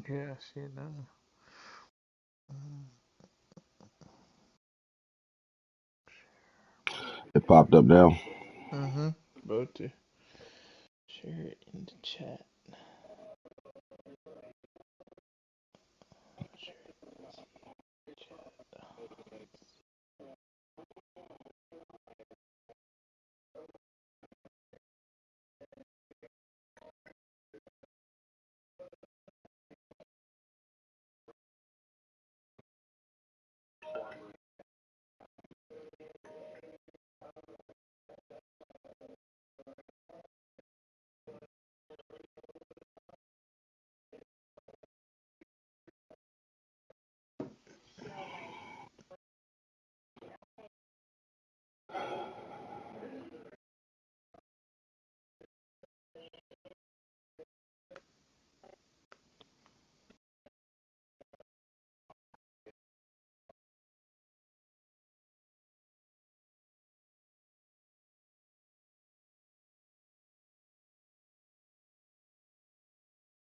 Yeah, I see it now. It popped up now. Mm-hmm. About to share it in the chat. Share it in the chat.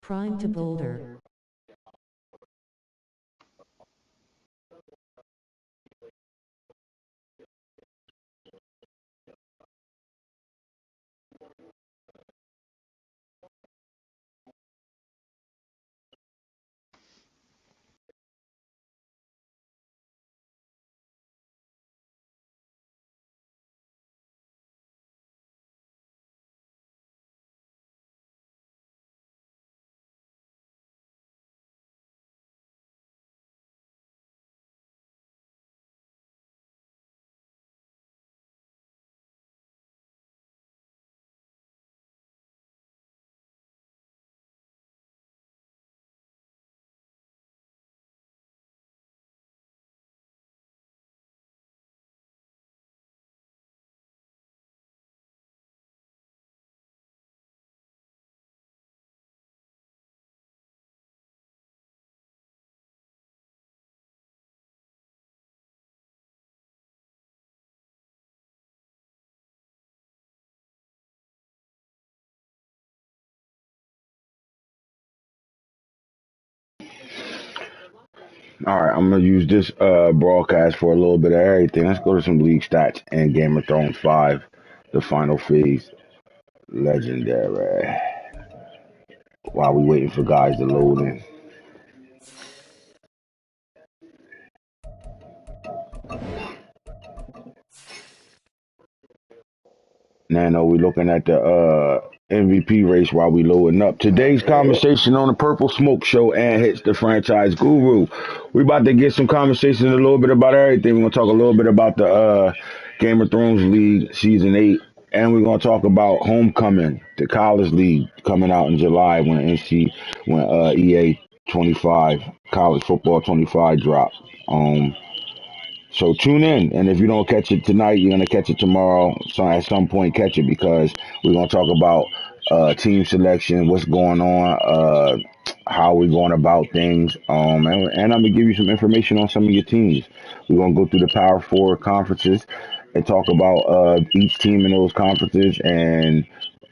Prime to Boulder. All right, I'm gonna use this broadcast for a little bit of everything. Let's go to some league stats and Game of Thrones 5, the final phase. Legendary. While we waiting for guys to load in. Nano, we looking at the MVP race while we loading up. Today's conversation on the Purple Smoke Show and hits the franchise guru. We about to get some conversations a little bit about everything. We're gonna talk a little bit about the Game of Thrones League season 8, and we're gonna talk about Homecoming, the college league coming out in July when EA 25 college football 25 drop. So tune in, and if you don't catch it tonight, you're gonna catch it tomorrow. So at some point, catch it because we're gonna talk about team selection, what's going on, how we're going about things, and I'm gonna give you some information on some of your teams. We're gonna go through the Power Four conferences and talk about each team in those conferences and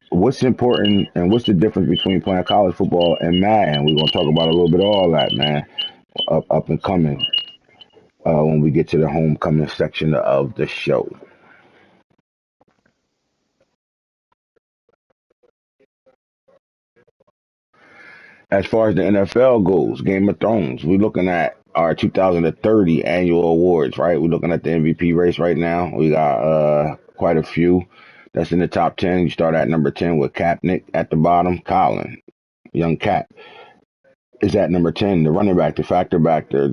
what's important and what's the difference between playing college football and Madden. We're gonna talk about a little bit of all that, man, up and coming when we get to the homecoming section of the show. As far as the NFL goes, Game of Thrones, we're looking at our 2030 annual awards, right? We're looking at the MVP race right now. We got quite a few that's in the top 10. You start at number 10 with Kapnick at the bottom. Colin, young Cap, is at number 10. The running back, the factor back there,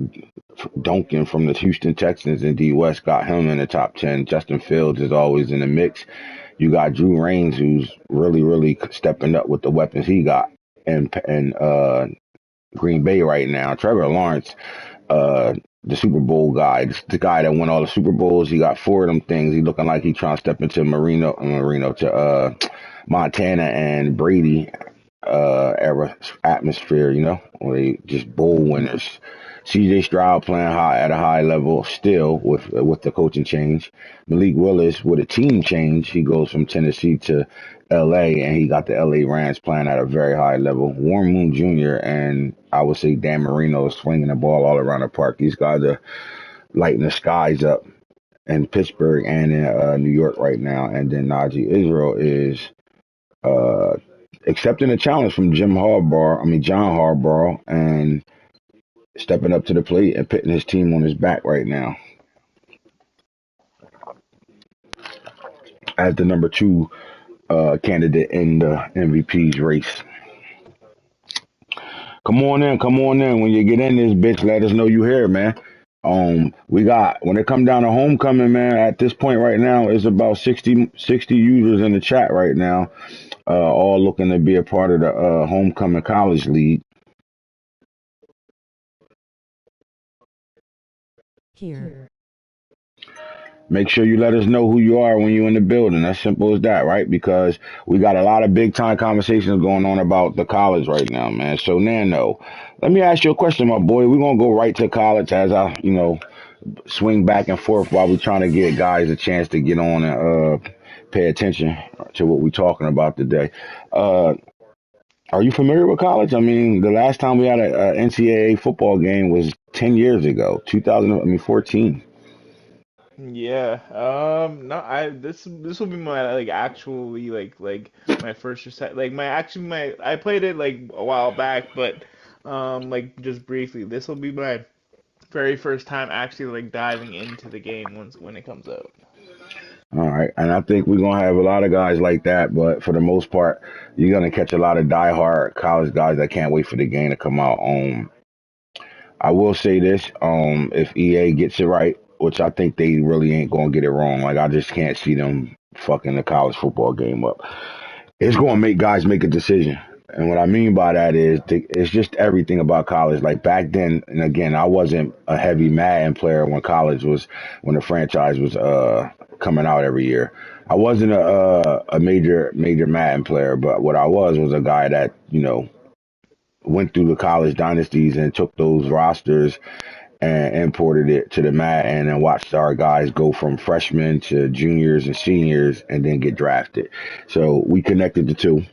Duncan from the Houston Texans and D West got him in the top 10. Justin Fields is always in the mix. You got Drew Rains, who's really stepping up with the weapons he got, and Green Bay right now. Trevor Lawrence, uh, the Super Bowl guy, the guy that won all the Super Bowls. He got four of them things. He looking like he trying to step into Marino to Montana and Brady era atmosphere. Where they just bowl winners. C.J. Stroud playing high at a high level still with the coaching change. Malik Willis with a team change. He goes from Tennessee to L.A. and he got the L.A. Rams playing at a very high level. Warren Moon Jr. and I would say Dan Marino is swinging the ball all around the park. These guys are lighting the skies up in Pittsburgh and in New York right now. And then Najee Israel is uh, accepting a challenge from John Harbaugh, and stepping up to the plate and putting his team on his back right now as the number two candidate in the MVP's race. Come on in, come on in. When you get in this bitch, let us know you here, man. We got when it come down to homecoming, man. At this point right now, it's about 60 users in the chat right now, all looking to be a part of the homecoming college league. Here. Make sure you let us know who you are when you're in the building. As simple as that, right? Because we got a lot of big time conversations going on about the college right now, man. So Nano, let me ask you a question, my boy. We're gonna go right to college as I, swing back and forth while we're trying to get guys a chance to get on and pay attention to what we're talking about today. Uh, are you familiar with college? I mean, the last time we had a NCAA football game was 10 years ago, 2014. Yeah. No, this will be my like actually my first or second like my I played it like a while back, but like just briefly. This will be my very first time actually like diving into the game when it comes out. All right, and I think we're gonna have a lot of guys like that, but for the most part, you're gonna catch a lot of diehard college guys that can't wait for the game to come out. I will say this: if EA gets it right, which I think they really ain't gonna get it wrong, like I just can't see them fucking the college football game up. It's going to make guys make a decision. And what I mean by that is it's just everything about college. Like back then, and again, I wasn't a heavy Madden player when the franchise was coming out every year. I wasn't a major Madden player, but what I was a guy that went through the college dynasties and took those rosters and imported it to the Madden and watched our guys go from freshmen to juniors and seniors and then get drafted. So we connected the two.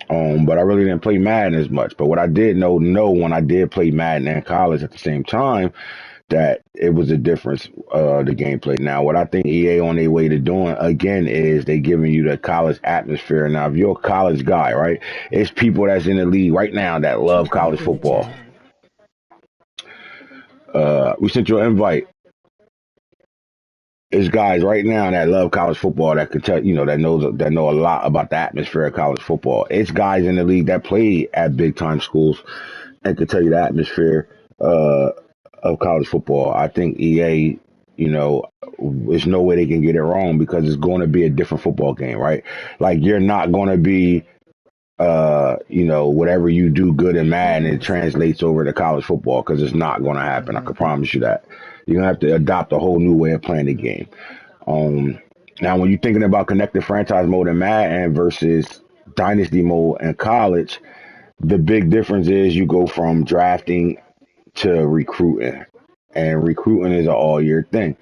But I really didn't play Madden as much. But what I did know when I did play Madden in college at the same time, that it was a difference, the gameplay. Now, what I think EA on their way to doing again is they giving you the college atmosphere. Now, if you're a college guy, right, it's people that's in the league right now that love Check college out in the football. chat. We sent you an invite. It's guys right now that love college football that could tell that know a lot about the atmosphere of college football. It's guys in the league that play at big time schools and could tell you the atmosphere uh, of college football. I think EA, there's no way they can get it wrong because it's going to be a different football game, right? Like you're not going to be whatever you do good in Madden, it Fans. translates over to college football because it's not going to happen. I Hmm. can promise you that. You're gonna have to adopt a whole new way of playing the game. Um, Now, when you're thinking about connected franchise mode in Madden versus dynasty mode in college, the big difference is you go from drafting to recruiting, and recruiting is an all year thing.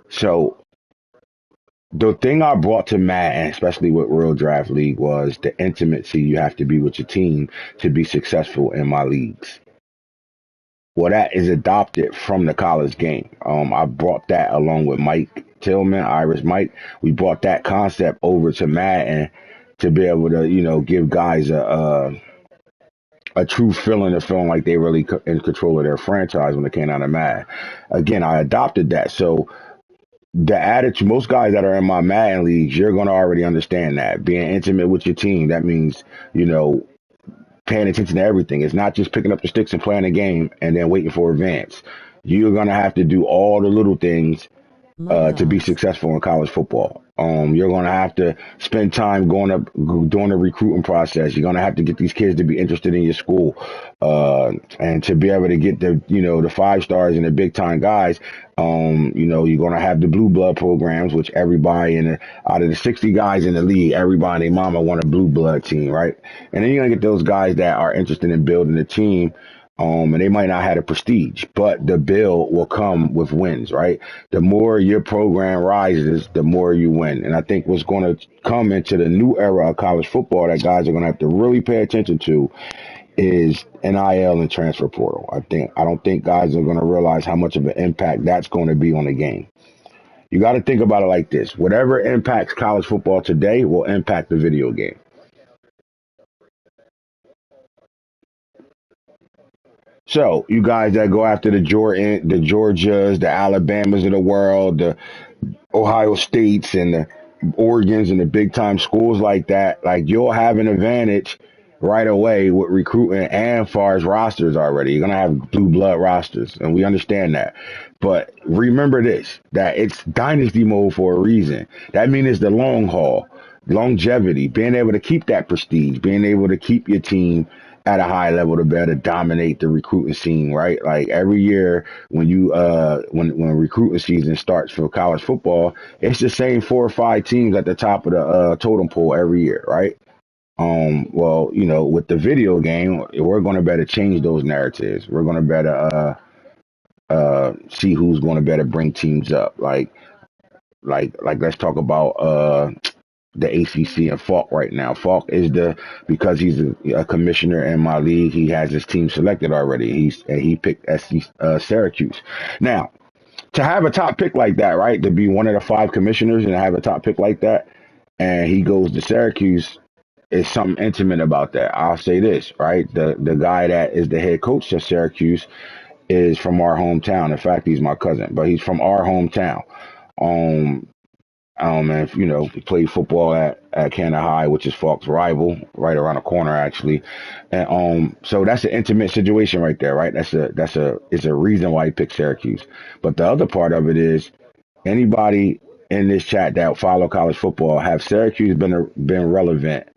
So the thing I brought to Madden, especially with Real Draft League, was the intimacy you have to be with your team to be successful in my leagues. Well, that is adopted from the college game. I brought that along with Mike Tillman, Irish Mike. We brought that concept over to Madden to be able to, give guys a true feeling of feeling like they really in control of their franchise when it came out of Madden. Again, I adopted that. So the attitude, most guys that are in my Madden leagues, you're going to already understand that. Being intimate with your team, that means, paying attention to everything. It's not just picking up the sticks and playing a game and then waiting for advance. You're going to have to do all the little things Mud to be dogs. successful in college football. You're going to have to spend time doing the recruiting process. You're going to have to get these kids to be interested in your school, and to be able to get the 5 stars and the big time guys. You're going to have the blue blood programs, which everybody out of the 60 guys in the league, everybody and their mama want a blue blood team, right? And then you're going to get those guys that are interested in building a team. And they might not have the prestige, but the bill will come with wins, right? The more your program rises, the more you win. And I think what's going to come into the new era of college football that guys are going to have to really pay attention to is NIL and transfer portal. I don't think guys are going to realize how much of an impact that's going to be on the game. You got to think about it like this. Whatever impacts college football today will impact the video game. So you guys that go after the Georgias, the Alabamas of the world, the Ohio States and the Oregons and the big time schools like that, like you'll have an advantage right away with recruiting and far as rosters already. You're gonna have blue blood rosters, and we understand that. But remember this, that it's dynasty mode for a reason. That means it's the long haul, longevity, being able to keep that prestige, being able to keep your team at a high level to be able to dominate the recruiting scene, right? Like every year when you when recruiting season starts for college football, it's the same 4 or 5 teams at the top of the totem pole every year, right? Well, with the video game, we're going to better change those narratives. We're going to better see who's going to better bring teams up. Like let's talk about the ACC and Falk right now. Falk is because he's a commissioner in my league. He has his team selected already. He picked Syracuse. Now, to have a top pick like that, right? To be one of the 5 commissioners and have a top pick like that, and he goes to Syracuse, is something intimate about that. I'll say this, right? The guy that is the head coach of Syracuse is from our hometown. In fact, he's my cousin, but he's from our hometown. Um, and he played football at Canada High, which is Falk's rival, right around the corner actually. And so that's an intimate situation right there, right? It's a reason why he picked Syracuse. But the other part of it is anybody in this chat that follow college football, have Syracuse been relevant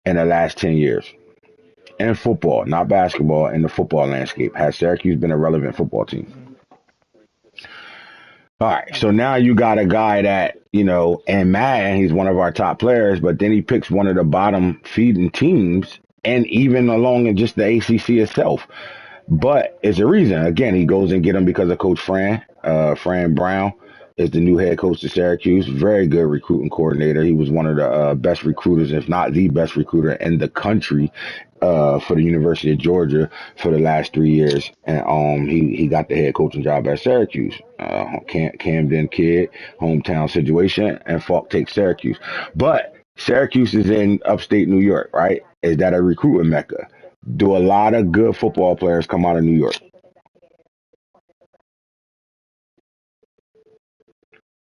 in the last 10 years in football, not basketball, in the football landscape? Has Syracuse been a relevant football team? Mm-hmm. All right, so now you got a guy that, and Madden, he's one of our top players, but then he picks one of the bottom feeding teams, and even along in just the ACC itself. But it's a reason. Again, he goes and get him because of Coach Fran. Fran Brown is the new head coach of Syracuse. Very good recruiting coordinator. He was one of the best recruiters, if not the best recruiter in the country for the University of Georgia for the last 3 years. And he got the head coaching job at Syracuse. Camden kid, hometown situation, and Falk takes Syracuse. But Syracuse is in upstate New York, right? Is that a recruiting mecca? Do a lot of good football players come out of New York?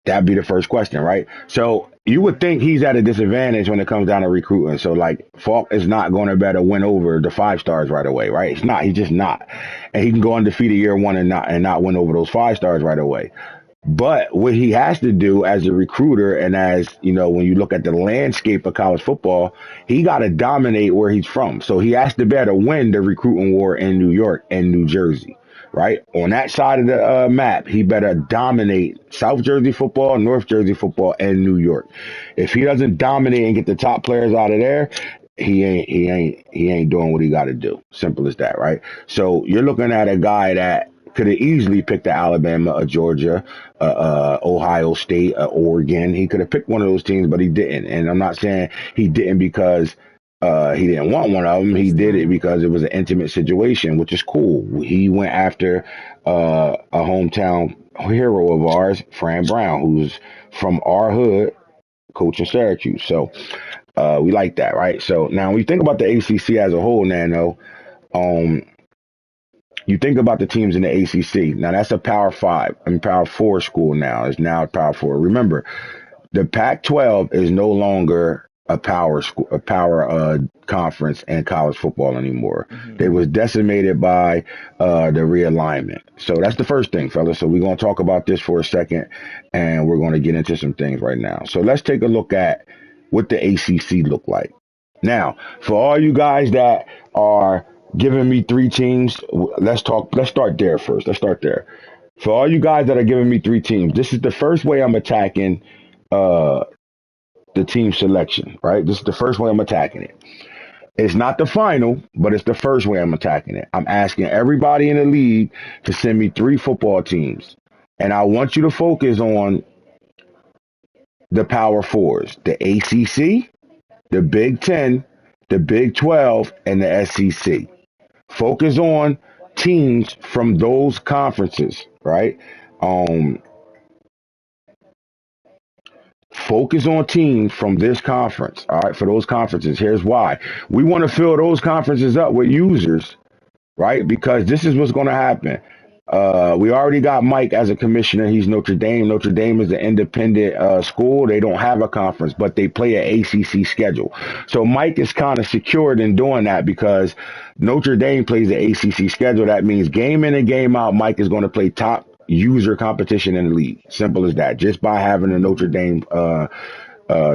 That'd be the first question, right? So you would think he's at a disadvantage when it comes down to recruiting. So like Falk is not going to better win over the 5 stars right away, right? It's not. He's just not, and he can go undefeated year one and not win over those 5 stars right away. But what he has to do as a recruiter, and as when you look at the landscape of college football, he got to dominate where he's from. So he has to better win the recruiting war in New York and New Jersey, right? On that side of the map, he better dominate South Jersey football, North Jersey football, and New York. If he doesn't dominate and get the top players out of there, he ain't doing what he got to do. Simple as that, right? So you're looking at a guy that could have easily picked the Alabama, or Georgia, Ohio State, Oregon. He could have picked one of those teams, but he didn't. And I'm not saying he didn't because he didn't want one of them. He did it because it was an intimate situation, which is cool. He went after a hometown hero of ours, Fran Brown, who's from our hood, coaching Syracuse. So we like that, right? So now when you think about the ACC as a whole, Nano, you think about the teams in the ACC. Now that's a Power 5 and Power 4 school now. It's now a Power 4. Remember, the Pac-12 is no longer a power school, a power conference in college football anymore. Mm-hmm. They was decimated by the realignment. So that's the first thing, fellas. So we're going to talk about this for a second, and we're going to get into some things right now. So let's take a look at what the ACC look like. Now, for all you guys that are giving me 3 teams, let's start there first. Let's start there. For all you guys that are giving me 3 teams, this is the first way I'm attacking the team selection, right? This is the first way I'm attacking it. It's not the final, but it's the first way I'm attacking it. I'm asking everybody in the league to send me 3 football teams. And I want you to focus on the Power Fours, the ACC, the Big Ten, the Big 12, and the SEC. Focus on teams from those conferences, right? Um, Focus on teams from this conference, all right, for those conferences. Here's why. We want to fill those conferences up with users, right? Because this is what's going to happen. We already got Mike as a commissioner. He's Notre Dame. Notre Dame is an independent school. They don't have a conference, but they play an ACC schedule. So Mike is kind of secured in doing that because Notre Dame plays the ACC schedule. That means game in and game out, Mike is going to play top user competition in the league. Simple as that. Just by having a Notre Dame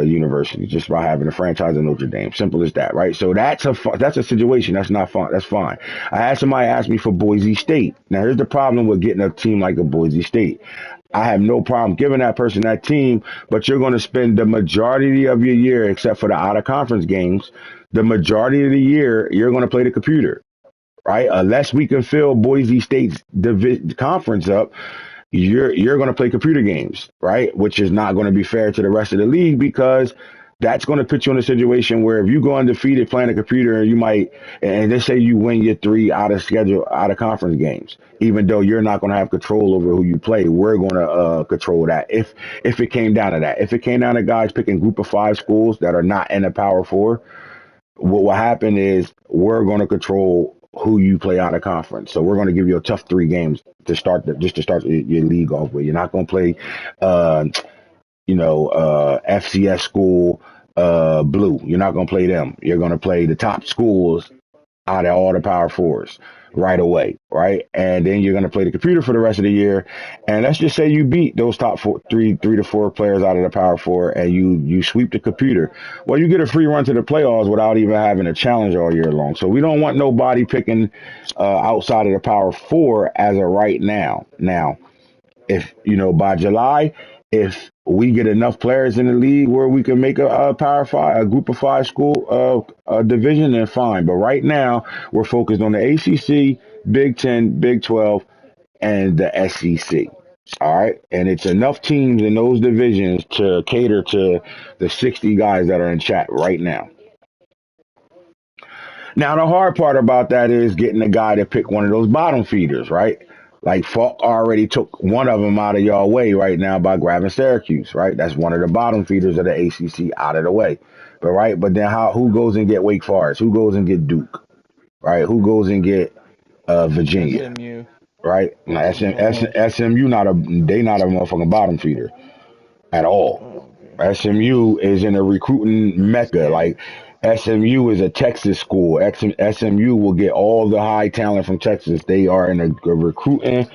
university, just by having a franchise in Notre Dame. Simple as that, right? So that's a situation. That's not fun. That's fine. I had somebody ask me for Boise State. Now here's the problem with getting a team like a Boise State. I have no problem giving that person that team, but you're going to spend the majority of your year, except for the out of conference games, the majority of the year you're going to play the computer, right? Unless we can fill Boise State's conference up, you're going to play computer games, right? Which is not going to be fair to the rest of the league because that's going to put you in a situation where if you go undefeated playing a computer, you might, and let's say you win your 3 out of conference games, even though you're not going to have control over who you play, we're going to control that. If it came down to that, if it came down to guys picking group of 5 schools that are not in the Power Four, what will happen is we're going to control who you play out of conference. So we're going to give you a tough 3 games to start just to start your league off with. You're not going to play, uh, FCS school, blue. You're not going to play them. You're going to play the top schools out of all the Power Fours right away, right? And then you're going to play the computer for the rest of the year. And let's just say you beat those top 3 to 4 players out of the Power Four, and you sweep the computer. Well, you get a free run to the playoffs without even having a challenge all year long. So we don't want nobody picking outside of the Power Four as of right now. Now, if by July, if we get enough players in the league where we can make a Power Five, a Group of 5 school division, then fine. But right now, we're focused on the ACC, Big Ten, Big 12, and the SEC. All right, and it's enough teams in those divisions to cater to the 60 guys that are in chat right now. Now, the hard part about that is getting a guy to pick one of those bottom feeders, right? Like Falk already took one of them out of y'all way right now by grabbing Syracuse, right? That's one of the bottom feeders of the ACC out of the way. But then who goes and get Wake Forest? Who goes and get Duke, right? Who goes and get Virginia, SMU. right? Now, Oh, SMU they not a motherfucking bottom feeder at all. oh, okay. SMU is in a recruiting mecca. Scary. Like SMU is a Texas school. SMU will get all the high talent from Texas. They are in a recruiting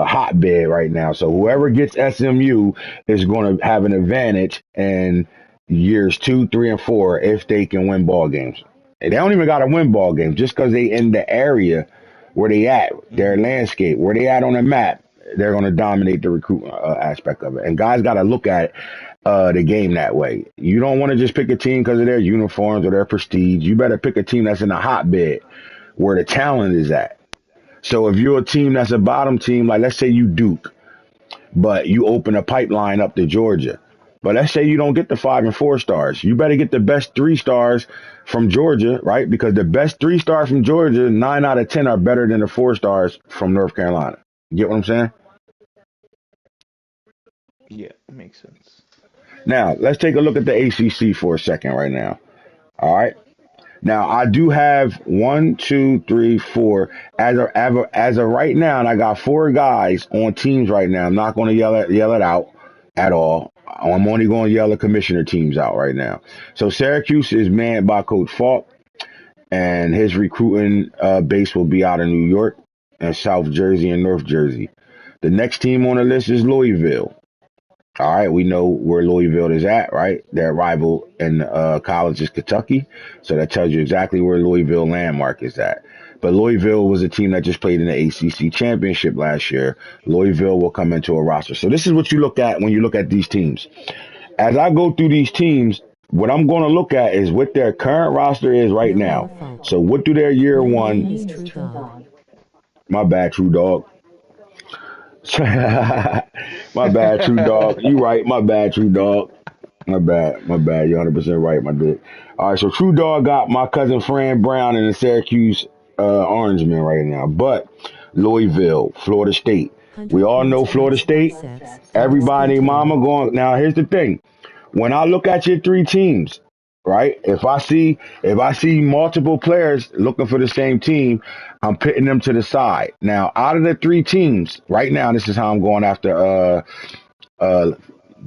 hotbed right now. So whoever gets SMU is going to have an advantage in years 2, 3, and 4 if they can win ball games. They don't even got to win ball games just because they in the area where they at, their Mm-hmm. landscape, where they at on the map. They're going to dominate the recruitment aspect of it. And guys got to look at the game that way. You don't want to just pick a team because of their uniforms or their prestige. You better pick a team that's in a hotbed where the talent is at. So if you're a team that's a bottom team, like let's say you Duke, but you open a pipeline up to Georgia. But let's say you don't get the 5 and 4 stars. You better get the best 3 stars from Georgia, right? Because the best 3 stars from Georgia, 9 out of 10 are better than the 4 stars from North Carolina. You get what I'm saying? Yeah, makes sense. Now, let's take a look at the ACC for a second right now. All right. Now, I do have 1, 2, 3, 4 as of right now, and I got 4 guys on teams right now. I'm not going to yell it out at all. I'm only going to yell the commissioner teams out right now. So Syracuse is manned by Coach Falk, and his recruiting base will be out of New York and South Jersey and North Jersey. The next team on the list is Louisville. All right, we know where Louisville is at, right? Their rival in college is Kentucky, so that tells you exactly where Louisville landmark is at. But Louisville was a team that just played in the ACC championship last year. Louisville will come into a roster. So this is what you look at when you look at these teams. As I go through these teams, what I'm going to look at is what their current roster is right No now. more folk. So what do their year My one? name is True Dog. My bad, True Dog. My bad, True Dog. You right. My bad, True Dog. My bad. My bad. You're 100% right, my dude. All right, so True Dog got my cousin Fran Brown in the Syracuse Orangemen right now. But Louisville, Florida State. We 100 all points know for Florida State. XY6. Dog skin Everybody, tone. mama going. Now, here's the thing. When I look at your three teams, right? If I see multiple players looking for the same team, I'm pitting them to the side. Now, out of the three teams, right now, this is how I'm going after uh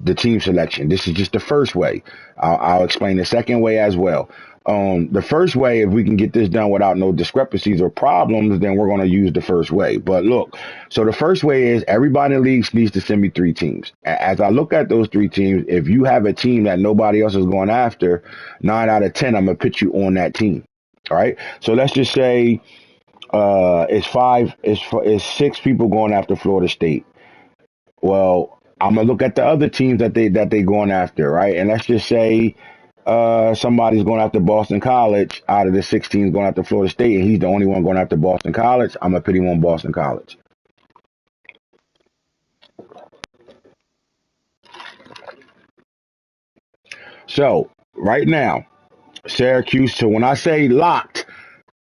the team selection. This is just the first way. I'll explain the second way as well. The first way, if we can get this done without no discrepancies or problems, then we're going to use the first way. But look, so the first way is everybody in the league needs to send me three teams. As I look at those three teams, if you have a team that nobody else is going after, 9 out of 10, I'm going to put you on that team. All right. So let's just say it's six people going after Florida State. Well, I'm gonna look at the other teams that they going after, right? And let's just say somebody's going after Boston College out of the 16 going after Florida State, and he's the only one going after Boston College. I'm gonna put him on Boston College. So right now, Syracuse. So when I say locked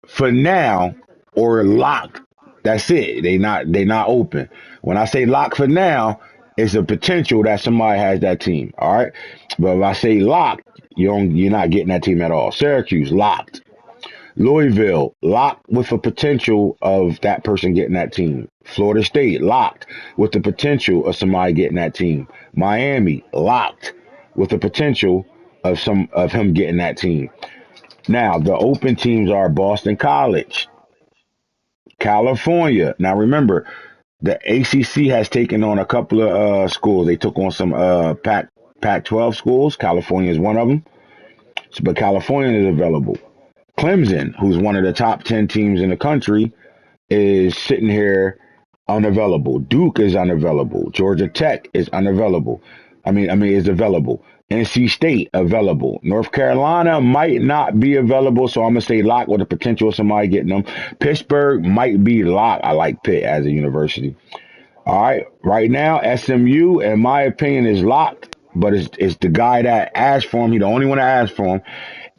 for now or locked, that's it. They not open. When I say locked for now, it's a potential that somebody has that team. All right, but if I say locked, you're not getting that team at all. Syracuse locked. Louisville locked with a potential of that person getting that team. Florida State locked with the potential of somebody getting that team. Miami locked with the potential of him getting that team. Now the open teams are Boston College, California. Now remember, the ACC has taken on a couple of schools. They took on some Pac-12 schools. California is one of them, but California is available. Clemson, who's one of the top 10 teams in the country, is sitting here unavailable. Duke is unavailable. Georgia Tech is unavailable. I mean, is available. NC State available. North Carolina might not be available, so I'm gonna say lock with the potential of somebody getting them. Pittsburgh might be locked. I like Pitt as a university. All right, right now SMU, in my opinion, is locked. But it's the guy that asked for him. He the only one that asked for him.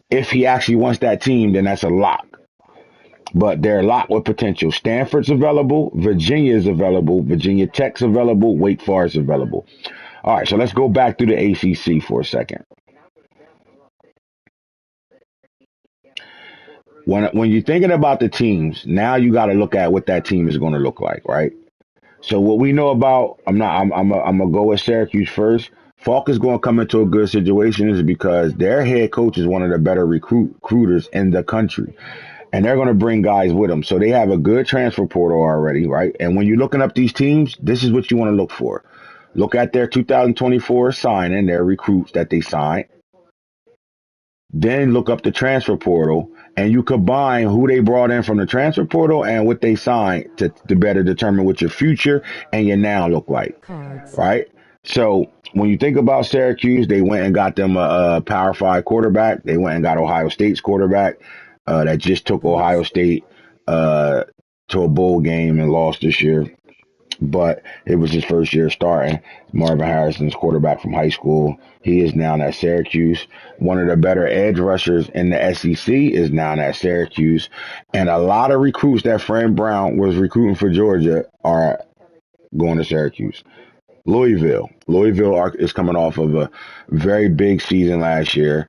If he actually wants that team, then that's a lock. But they're locked with potential. Stanford's available. Virginia's available. Virginia Tech's available. Wake Forest available. All right, so let's go back to the ACC for a second. When you're thinking about the teams, now you got to look at what that team is going to look like, right? So what we know about, I'm gonna go with Syracuse first. Falk is going to come into a good situation is because their head coach is one of the better recruiters in the country, and they're going to bring guys with them. So they have a good transfer portal already, right? And when you're looking up these teams, this is what you want to look for. Look at their 2024 signing, their recruits that they signed. Then look up the transfer portal, and you combine who they brought in from the transfer portal and what they signed to better determine what your future and your now look like, Cards. right? So when you think about Syracuse, they went and got them a Power Five quarterback. They went and got Ohio State's quarterback that just took Ohio Boots. State uh, to a bowl game and lost this year, but it was his first year starting. Marvin Harrison's quarterback from high school. He is now at Syracuse. One of the better edge rushers in the SEC is now at Syracuse. And a lot of recruits that Fran Brown was recruiting for Georgia are going to Syracuse. Louisville is coming off of a very big season last year.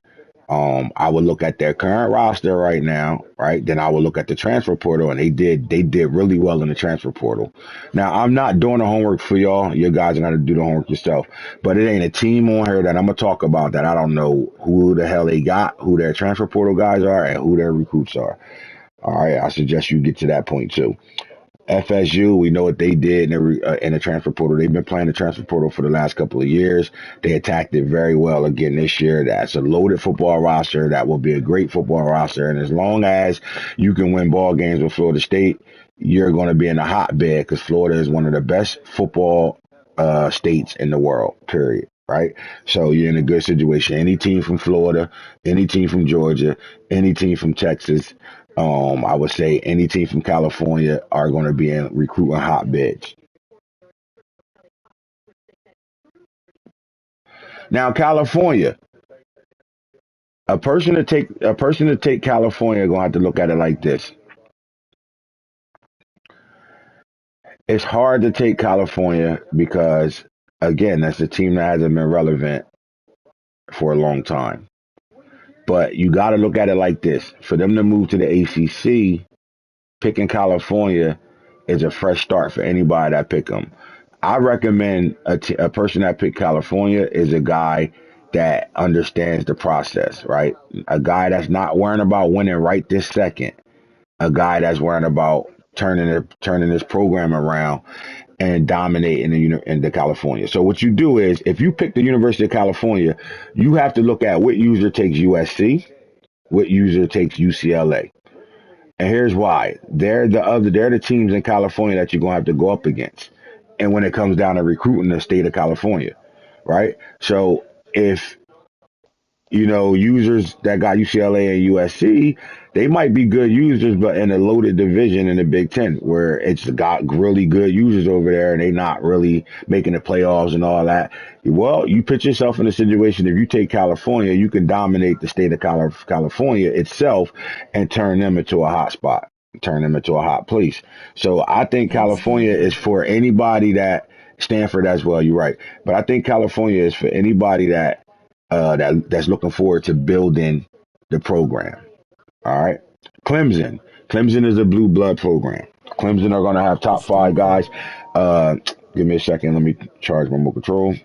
I would look at their current roster right now, right? Then I would look at the transfer portal, and they did really well in the transfer portal. Now I'm not doing the homework for y'all. You guys are gonna do the homework yourself. But it ain't a team on here that I'm gonna talk about that I don't know who the hell they got, who their transfer portal guys are, and who their recruits are. All right, I suggest you get to that point too. FSU, we know what they did in the transfer portal. They've been playing the transfer portal for the last couple of years. They attacked it very well again this year. That's a loaded football roster. That will be a great football roster. And as long as you can win ball games with Florida State, you're going to be in a hotbed because Florida is one of the best football states in the world, period. right? So you're in a good situation. Any team from Florida, any team from Georgia, any team from Texas, I would say any team from California are going to be in recruiting hotbeds. Now, California, a person to take California going to have to look at it like this. It's hard to take California because, again, that's a team that hasn't been relevant for a long time. But you got to look at it like this: for them to move to the ACC, picking California is a fresh start for anybody that pick them. I recommend a person that picked California is a guy that understands the process, right? A guy that's not worrying about winning right this second. A guy that's worrying about turning this program around and dominating in the California. So what you do is, if you pick the University of California, you have to look at what user takes USC, what user takes UCLA. And here's why. They're the teams in California that you're gonna have to go up against. And when it comes down to recruiting the state of California, right? So if users that got UCLA and USC, they might be good users, but in a loaded division in the Big Ten, where it's got really good users over there and they not really making the playoffs and all that. Well, you put yourself in a situation, if you take California, you can dominate the state of California itself and turn them into a hot spot, turn them into a hot place. So I think California is NCAA. for anybody that, Stanford as well, you're right. But I think California is for anybody that's looking forward to building the program. All right. Clemson. Clemson is a blue blood program. Clemson are going to have top five Stanford. guys. Uh, Give me a second. Let me charge my remote control.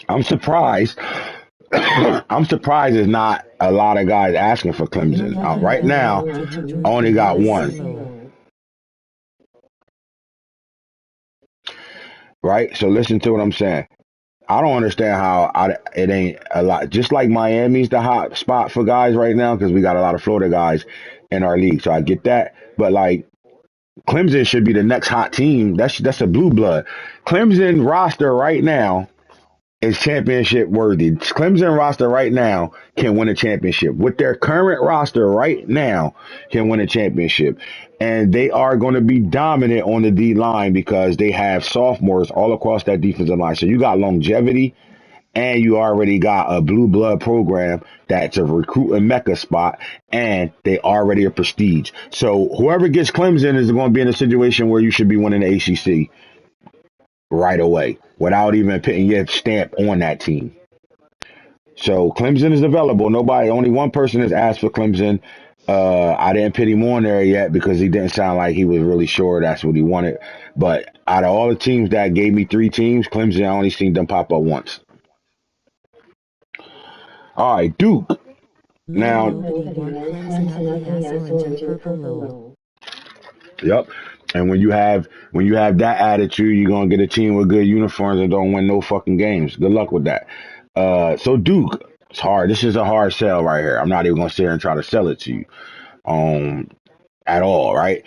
I'm surprised. I'm surprised there's not a lot of guys asking for Clemson. Northern Right now, Iowa to I only Georgia got was one. slow. Right. So listen to what I'm saying. I don't understand how it ain't a lot. Just like Miami's the hot spot for guys right now because we got a lot of Florida guys in our league. So I get that. But like, Clemson should be the next hot team. That's a blue blood. Clemson roster right now is championship worthy. Clemson roster right now can win a championship. With their current roster right now can win a championship. And they are going to be dominant on the D line because they have sophomores all across that defensive line. So you got longevity and you already got a blue blood program that's a recruiting mecca spot, and they already a prestige. So whoever gets Clemson is going to be in a situation where you should be winning the ACC right away without even putting your stamp on that team. So Clemson is available. Only one person has asked for Clemson. I didn't put him on there yet because he didn't sound like he was really sure that's what he wanted. But out of all the teams that gave me three teams, Clemson, I only seen them pop up once. All right, Duke. Man, Now, nobody want Clemson ugly ass orange and purple low. yep. And when you have that attitude, you're gonna get a team with good uniforms and don't win no fucking games. Good luck with that. So Duke, it's hard. This is a hard sell right here. I'm not even gonna sit here and try to sell it to you. Um, at all, right?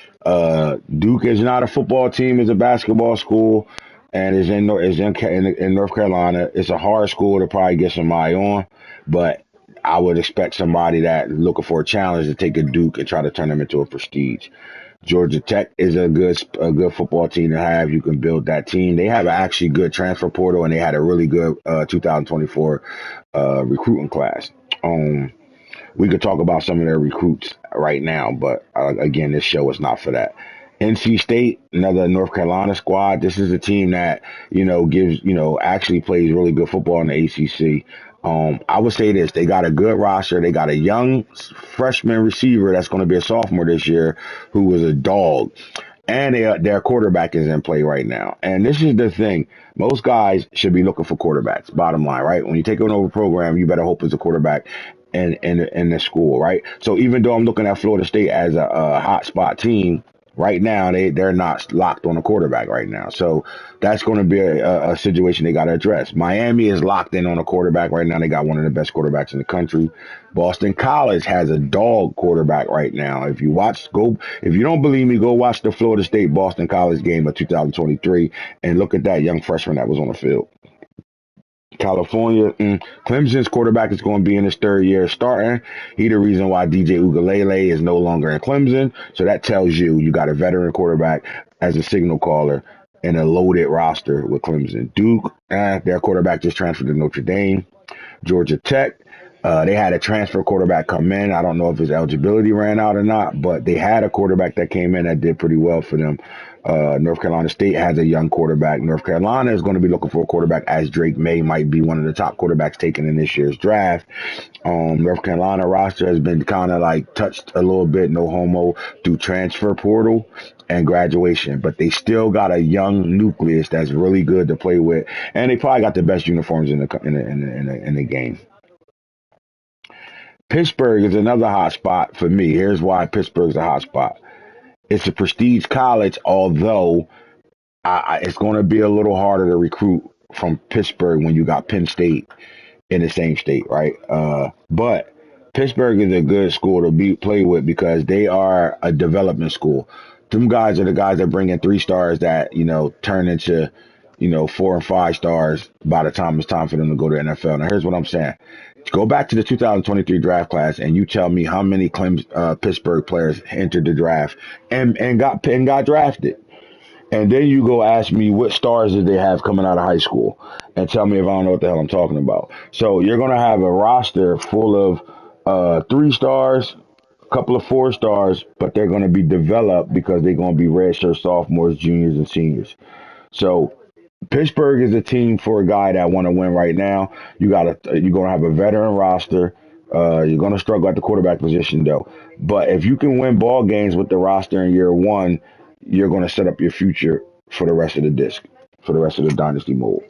Duke is not a football team; it's a basketball school, and is in North Carolina. It's a hard school to probably get somebody on, but I would expect somebody that looking for a challenge to take a Duke and try to turn them into a prestige. Georgia Tech is a good football team to have. You can build that team. They have an actually good transfer portal, and they had a really good 2024 recruiting class. We could talk about some of their recruits right now, but again, this show is not for that. NC State, another North Carolina squad. This is a team that gives actually plays really good football in the ACC. I would say this: they got a good roster. They got a young freshman receiver that's going to be a sophomore this year, who was a dog, and their quarterback is in play right now. And this is the thing: most guys should be looking for quarterbacks. Bottom line, right? When you take over a program, you better hope it's a quarterback in the school, right? So even though I'm looking at Florida State as a hot spot team, Right now, they're not locked on a quarterback right now. So that's going to be a situation they got to address. Miami is locked in on a quarterback right now. They got one of the best quarterbacks in the country. Boston College has a dog quarterback right now. If you don't believe me, go watch the Florida State Boston College game of 2023 and look at that young freshman that was on the field. California, Clemson's quarterback is going to be in his third year starting. He the reason why DJ Ugalele is no longer in Clemson. So that tells you got a veteran quarterback as a signal caller and a loaded roster with Clemson. Duke, their quarterback just transferred to Notre Dame. Georgia Tech. They had a transfer quarterback come in. I don't know if his eligibility ran out or not, but they had a quarterback that came in that did pretty well for them. North Carolina State has a young quarterback. North Carolina is going to be looking for a quarterback, as Drake May might be one of the top quarterbacks taken in this year's draft. North Carolina roster has been kind of like touched a little bit, no homo, through transfer portal and graduation, but they still got a young nucleus that's really good to play with, and they probably got the best uniforms in the game. Pittsburgh is another hot spot for me. Here's why Pittsburgh's a hot spot. It's a prestige college, although it's going to be a little harder to recruit from Pittsburgh when you got Penn State in the same state, right? But Pittsburgh is a good school to play with because they are a development school. Them guys are the guys that bring in 3 stars that turn into 4 and 5 stars by the time it's time for them to go to NFL. Now, here's what I'm saying: go back to the 2023 draft class, and you tell me how many Pittsburgh players entered the draft and got drafted. And then you go ask me what stars did they have coming out of high school and tell me if I don't know what the hell I'm talking about. So you're going to have a roster full of 3 stars, a couple of 4 stars, but they're going to be developed because they're going to be redshirt sophomores, juniors, and seniors. So Pittsburgh is a team for a guy that want to win right now. You're going to have a veteran roster. You're going to struggle at the quarterback position though. But if you can win ball games with the roster in year one, you're going to set up your future for the rest of the disc, for the rest of the dynasty mode.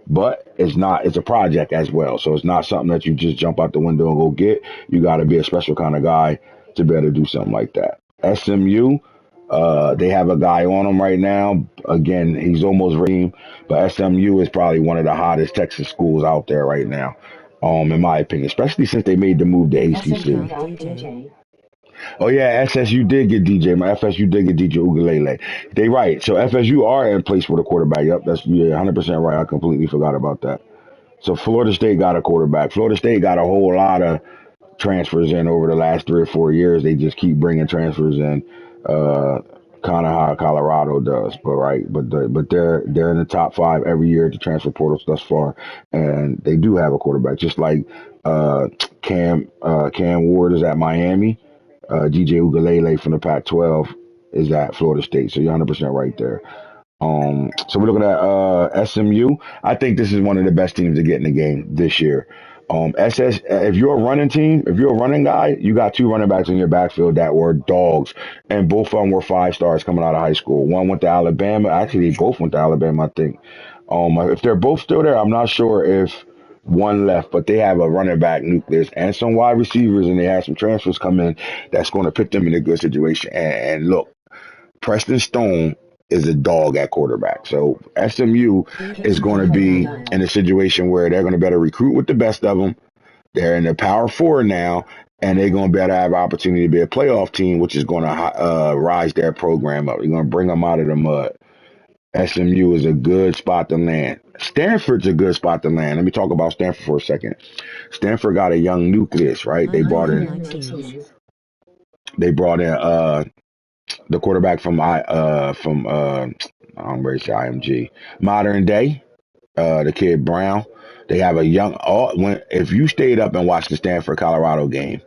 But it's a project as well. So it's not something that you just jump out the window and go get. You got to be a special kind of guy to be able to do something like that. SMU, they have a guy on them right now. Again, he's almost ready, but SMU is probably one of the hottest Texas schools out there right now, in my opinion, especially since they made the move to ACC. DJ. Oh yeah, SSU did get DJ. My FSU did get DJ Ugalele. They right. So FSU are in place with a quarterback. Yep, that's 100% right. I completely forgot about that. So Florida State got a quarterback. Florida State got a whole lot of transfers in over the last 3 or 4 years. They just keep bringing transfers in, uh, kind of how Colorado does. But they're in the top 5 every year at the transfer portals thus far, and they do have a quarterback. Just like uh, Cam Ward is at Miami. DJ Ugalele from the Pac-12 is at Florida State. So you're 100% right there. So we're looking at SMU. I think this is one of the best teams to get in the game this year. If you're a running team, if you're a running guy, you got 2 running backs in your backfield that were dogs, and both of them were 5 stars coming out of high school. One went to Alabama. Actually, they both went to Alabama, I think. If they're both still there, I'm not sure if one left, but they have a running back nucleus and some wide receivers, and they have some transfers come in that's going to put them in a good situation. And look, Preston Stone is a dog at quarterback. So SMU is going to be in a situation where they're going to better recruit with the best of them. They're in the Power Four now, and they're going to better have opportunity to be a playoff team, which is going to rise their program up. They're going to bring them out of the mud. SMU is a good spot to land. Stanford's a good spot to land. Let me talk about Stanford for a second. Stanford got a young nucleus, right? They brought in the quarterback from I'm ready to say IMG. Modern Day, the kid Brown. They have a young if you stayed up and watched the Stanford Colorado game,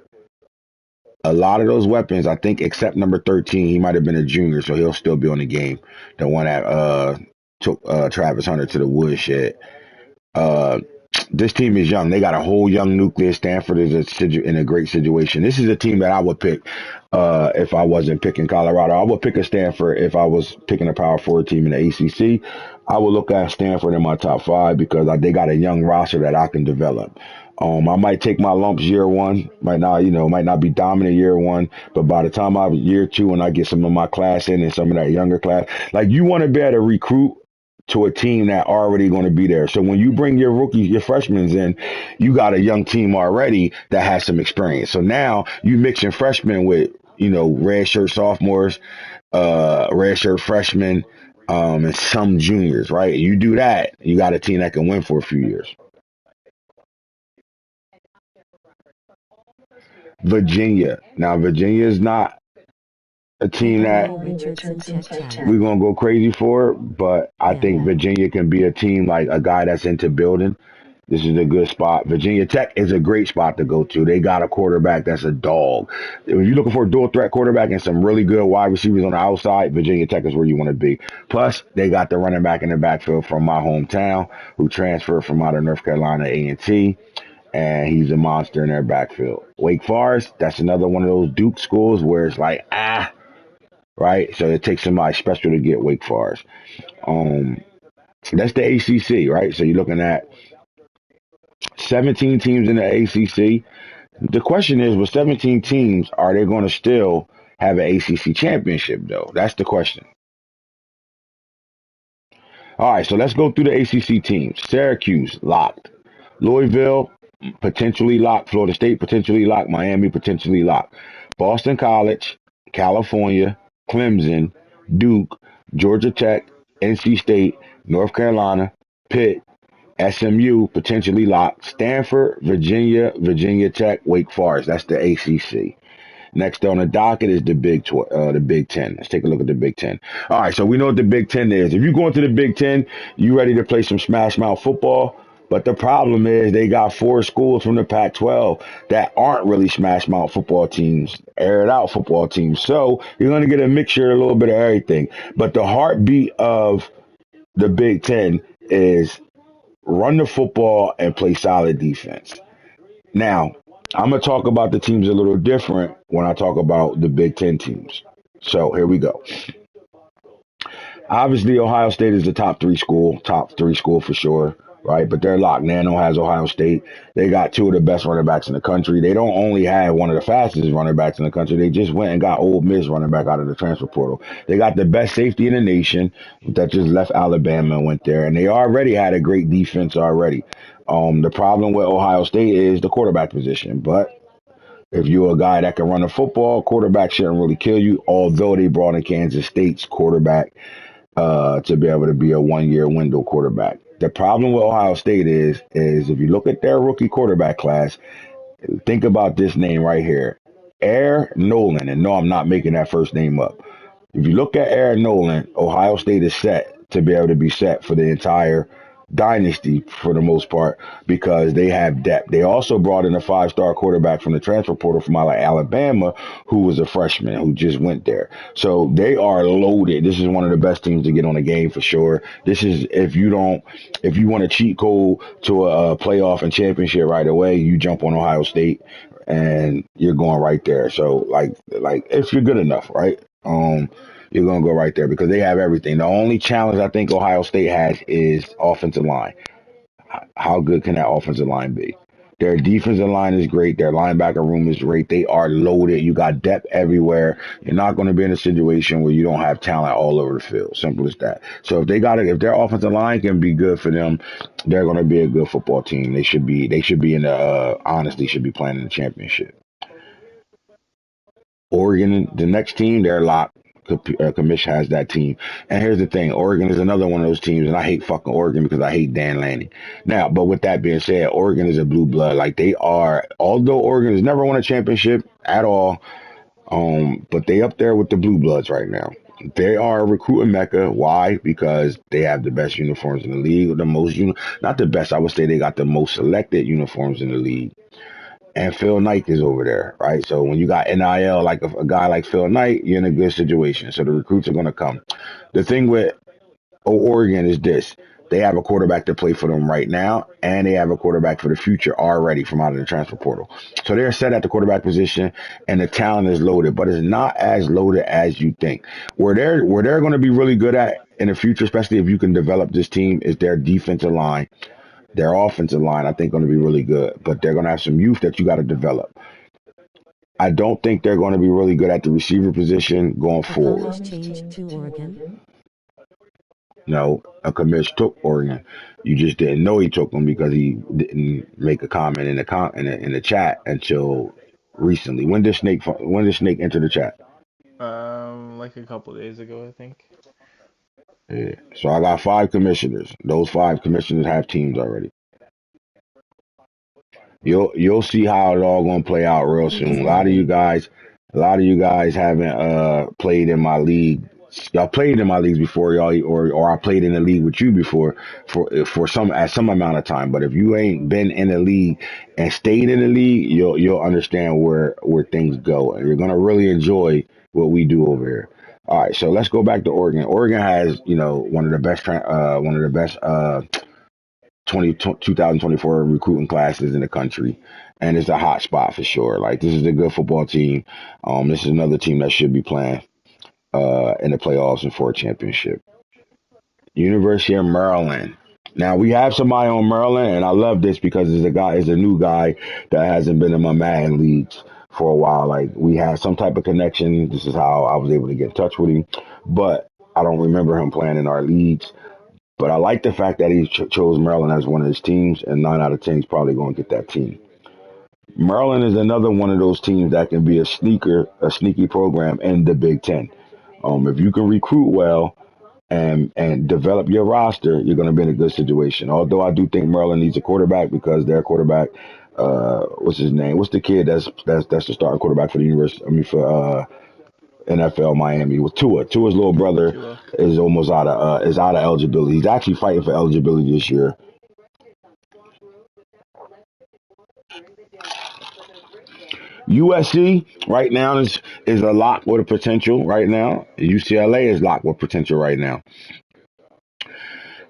a lot of those weapons, I think, except number 13, he might have been a junior, so he'll still be on the game. The one that took Travis Hunter to the woodshed. Uh, this team is young. They got a whole young nucleus. Stanford is in a great situation. This is a team that I would pick if I wasn't picking Colorado. I would pick a Stanford if I was picking a Power 4 team in the ACC. I would look at Stanford in my top 5 because they got a young roster that I can develop. I might take my lumps year one, might not be dominant year one, but by the time I'm year two and I get some of my class in and some of that younger class, like you want to be able to recruit to a team that already going to be there. So when you bring your rookies, your freshmen in, you got a young team already that has some experience. So now you mixing freshmen with, red shirt sophomores, red shirt freshmen, and some juniors, right? You do that, you got a team that can win for a few years. Virginia. Now, Virginia is not a team that Anthony Richardson check chat. we're gonna go crazy for, but I think Yeah. Virginia can be a team like a guy that's into building. This is a good spot. Virginia Tech is a great spot to go to. They got a quarterback that's a dog. If you're looking for a dual threat quarterback and some really good wide receivers on the outside, Virginia Tech is where you want to be. Plus, they got the running back in the backfield from my hometown who transferred from out of North Carolina A&T, and he's a monster in their backfield. Wake Forest, that's another one of those Duke schools where it's like, right? So it takes somebody special to get Wake Forest. Um, that's the ACC, right? So you're looking at 17 teams in the ACC. The question is, with 17 teams, are they going to still have an ACC championship, though? That's the question. All right, so let's go through the ACC teams. Syracuse, locked. Louisville, potentially locked. Florida State, potentially locked. Miami, potentially locked. Boston College, California, Clemson, Duke, Georgia Tech, NC State, North Carolina, Pitt, SMU, potentially locked. Stanford, Virginia, Virginia Tech, Wake Forest. That's the ACC. Next on the docket is the Big Ten. Let's take a look at the Big Ten. All right, so we know what the Big Ten is. If you go into the Big Ten, you ready to play some smash mouth football. But the problem is they got four schools from the Pac-12 that aren't really smash mouth football teams, air it out football teams. So you're going to get a mixture, a little bit of everything. But the heartbeat of the Big Ten is run the football and play solid defense. Now, I'm going to talk about the teams a little different when I talk about the Big Ten teams. So here we go. Obviously, Ohio State is the top three school for sure, right? But they're locked. Nano has Ohio State. They got two of the best running backs in the country. They don't only have one of the fastest running backs in the country. They just went and got Ole Miss running back out of the transfer portal. They got the best safety in the nation that just left Alabama and went there. And they already had a great defense already. The problem with Ohio State is the quarterback position. But if you're a guy that can run the football, quarterback shouldn't really kill you, although they brought in Kansas State's quarterback to be able to be a 1 year window quarterback. The problem with Ohio State is if you look at their rookie quarterback class, think about this name right here, Air Nolan. And no, I'm not making that first name up. If you look at Aaron Nolan, Ohio State is set to be able to be set for the entire dynasty for the most part because they have depth. They also brought in a 5-star quarterback from the transfer portal from Alabama who was a freshman who just went there. So they are loaded. This is one of the best teams to get on the game for sure. This is if you want to cheat code to a playoff and championship right away, you jump on Ohio State and you're going right there. So like if you're good enough, right? You're gonna go right there because they have everything. The only challenge I think Ohio State has is offensive line. How good can that offensive line be? Their defensive line is great. Their linebacker room is great. They are loaded. You got depth everywhere. You're not going to be in a situation where you don't have talent all over the field. Simple as that. So if their offensive line can be good for them, they're going to be a good football team. They should be in the honestly should be playing in the championship. Oregon, the next team, they're locked. Commission has that team. And here's the thing. Oregon is another one of those teams, and I hate fucking Oregon because I hate Dan Lanning. Now, but with that being said, Oregon is a blue blood. Like they are, although Oregon has never won a championship at all, but they up there with the blue bloods right now. They are a recruiting mecca. Why? Because they have the best uniforms in the league, not the best. I would say they got the most selected uniforms in the league. And Phil Knight is over there, right? So when you got NIL, like a guy like Phil Knight, you're in a good situation. So the recruits are going to come. The thing with Oregon is this. They have a quarterback to play for them right now, and they have a quarterback for the future already from out of the transfer portal. So they're set at the quarterback position, and the talent is loaded, but it's not as loaded as you think. Where they're going to be really good at in the future, especially if you can develop this team, is their defensive line. Their offensive line, I think, going to be really good, but they're going to have some youth that you got to develop. I don't think they're going to be really good at the receiver position going A forward. college change to Oregon. No, a commish took Oregon. You just didn't know he took them because he didn't make a comment in the chat until recently. When did Snake enter the chat? Like a couple days ago, I think. Yeah. So I got 5 commissioners. Those 5 commissioners have teams already. You'll see how it all gonna play out real He was soon. born. A lot of you guys haven't played in my league. Y'all played in my leagues before, y'all, or I played in the league with you before for some at some amount of time. But if you ain't been in the league and stayed in the league, you'll understand where things go, and you're gonna really enjoy what we do over here. All right, so let's go back to Oregon. Oregon has, one of the best 2024 recruiting classes in the country, and it's a hot spot for sure. Like, this is a good football team. This is another team that should be playing in the playoffs and for a championship. University of Maryland. Now we have somebody on Maryland, and I love this because it's a new guy that hasn't been in my Madden leagues for a while. Like, we had some type of connection. This is how I was able to get in touch with him, but I don't remember him playing in our leagues. But I like the fact that he chose Maryland as one of his teams, and 9 out of 10 he's probably going to get that team. Maryland is another one of those teams that can be a sneaky program in the Big Ten. If you can recruit well and develop your roster, you're going to be in a good situation. Although I do think Maryland needs a quarterback because their quarterback, what's his name? What's the kid that's the starting quarterback for the university? I mean, for NFL Miami with Tua. Tua's little brother Tua. is almost out of eligibility. He's actually fighting for eligibility this year. USC right now is a lock with a potential right now. UCLA is locked with potential right now.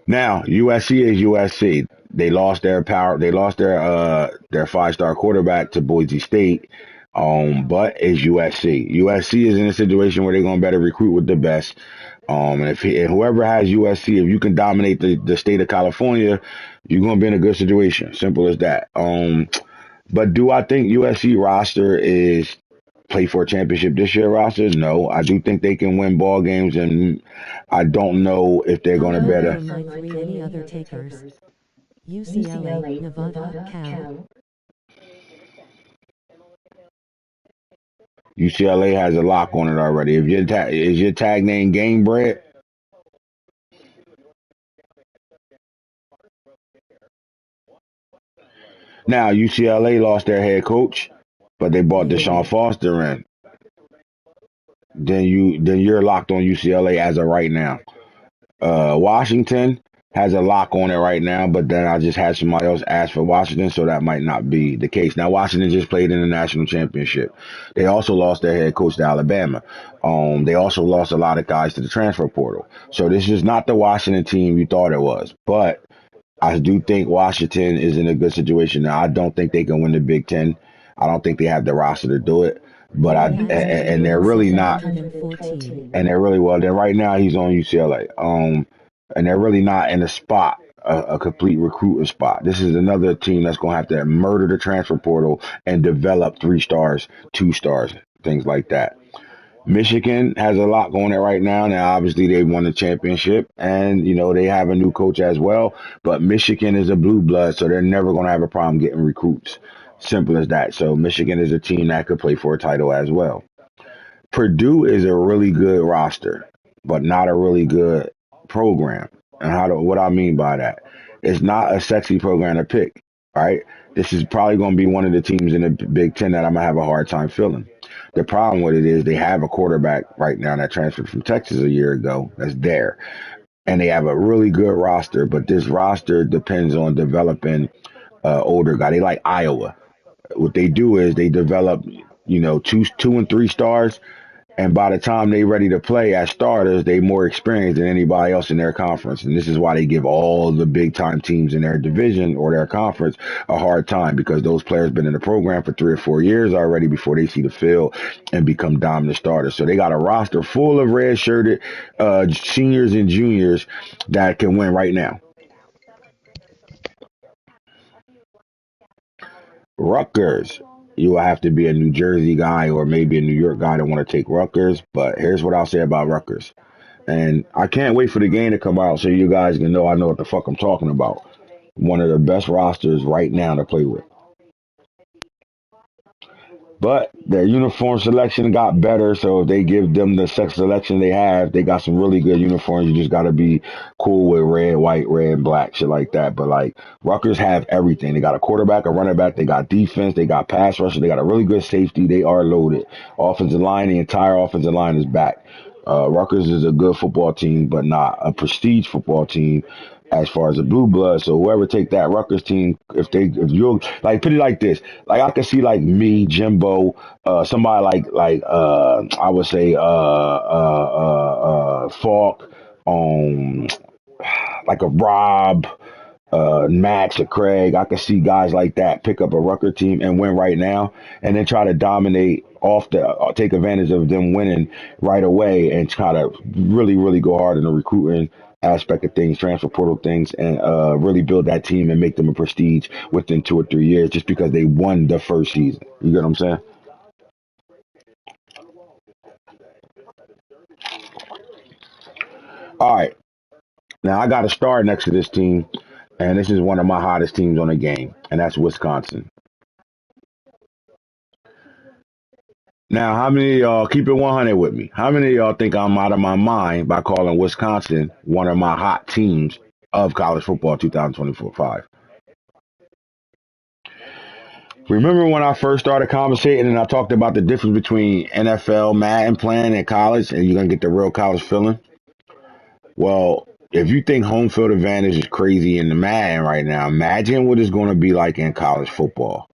Now USC is USC. They lost their power. They lost their 5-star quarterback to Boise State. But is USC. USC is in a situation where they're going to better recruit with the best. And whoever has USC, if you can dominate the state of California, you're going to be in a good situation. Simple as that. But do I think USC roster is play for a championship this year roster? No, I do think they can win ball games, and I don't know if they're going to However, better. for my 3 any other takers. UCLA, Nevada, Cal. UCLA has a lock on it already. If is your tag name Game Bread? Now UCLA lost their head coach, but they bought Deshaun Foster in. Then you're locked on UCLA as of right now. Washington has a lock on it right now, but then I just had somebody else ask for Washington, so that might not be the case. Now Washington just played in the national championship. They also lost their head coach to Alabama. They also lost a lot of guys to the transfer portal. So this is not the Washington team you thought it was, but I do think Washington is in a good situation now. I don't think they can win the Big Ten. I don't think they have the roster to do it. But and they're really not. 714. And they're really well. Then right now he's on UCLA. And they're really not in a spot, a complete recruiting spot. This is another team that's going to have to murder the transfer portal and develop 3 stars, 2 stars, things like that. Michigan has a lot going on right now. Now, obviously, they won the championship, and they have a new coach as well. But Michigan is a blue blood, so they're never going to have a problem getting recruits. Simple as that. So Michigan is a team that could play for a title as well. Purdue is a really good roster, but not a really good program. And what I mean by that, it's not a sexy program to pick. Right? This is probably going to be one of the teams in the Big Ten that I'm gonna have a hard time filling. The problem with it is they have a quarterback right now that transferred from Texas a year ago that's there, and they have a really good roster. But this roster depends on developing older guy. They like Iowa. What they do is they develop, 2 and 3 stars, and by the time they ready to play as starters, they more experienced than anybody else in their conference. And this is why they give all the big time teams in their division or their conference a hard time, because those players been in the program for 3 or 4 years already before they see the field and become dominant starters. So they got a roster full of red shirted seniors and juniors that can win right now. Rutgers. You will have to be a New Jersey guy or maybe a New York guy to want to take Rutgers. But here's what I'll say about Rutgers. And I can't wait for the game to come out so you guys can know I know what the fuck I'm talking about. One of the best rosters right now to play with. But their uniform selection got better, so if they give them the sex selection they have, they got some really good uniforms. You just got to be cool with red, white, red, black, shit like that. But like Rutgers have everything. They got a quarterback, a running back, they got defense, they got pass rusher, they got a really good safety. They are loaded. Offensive line, the entire offensive line is back. Rutgers is a good football team, but not a prestige football team as far as the blue blood. So whoever take that Rutgers team, if you like put it like this, like I could see like me, Jimbo, somebody like I would say Falk, like a Rob, Max or Craig. I could see guys like that pick up a Rucker team and win right now, and then try to dominate off the take advantage of them winning right away, and try to really go hard in the recruiting aspect of things, transfer portal things, and really build that team and make them a prestige within 2 or 3 years, just because they won the first season. You get what I'm saying? All right, now I got a star next to this team, and this is one of my hottest teams on the game, and that's Wisconsin. Now, how many of y'all keep it 100 with me? How many of y'all think I'm out of my mind by calling Wisconsin one of my hot teams of college football 2024-5? Remember when I first started conversating and I talked about the difference between NFL, Madden playing and college, and you're going to get the real college feeling? Well, if you think home field advantage is crazy in the Madden right now, imagine what it's going to be like in college football.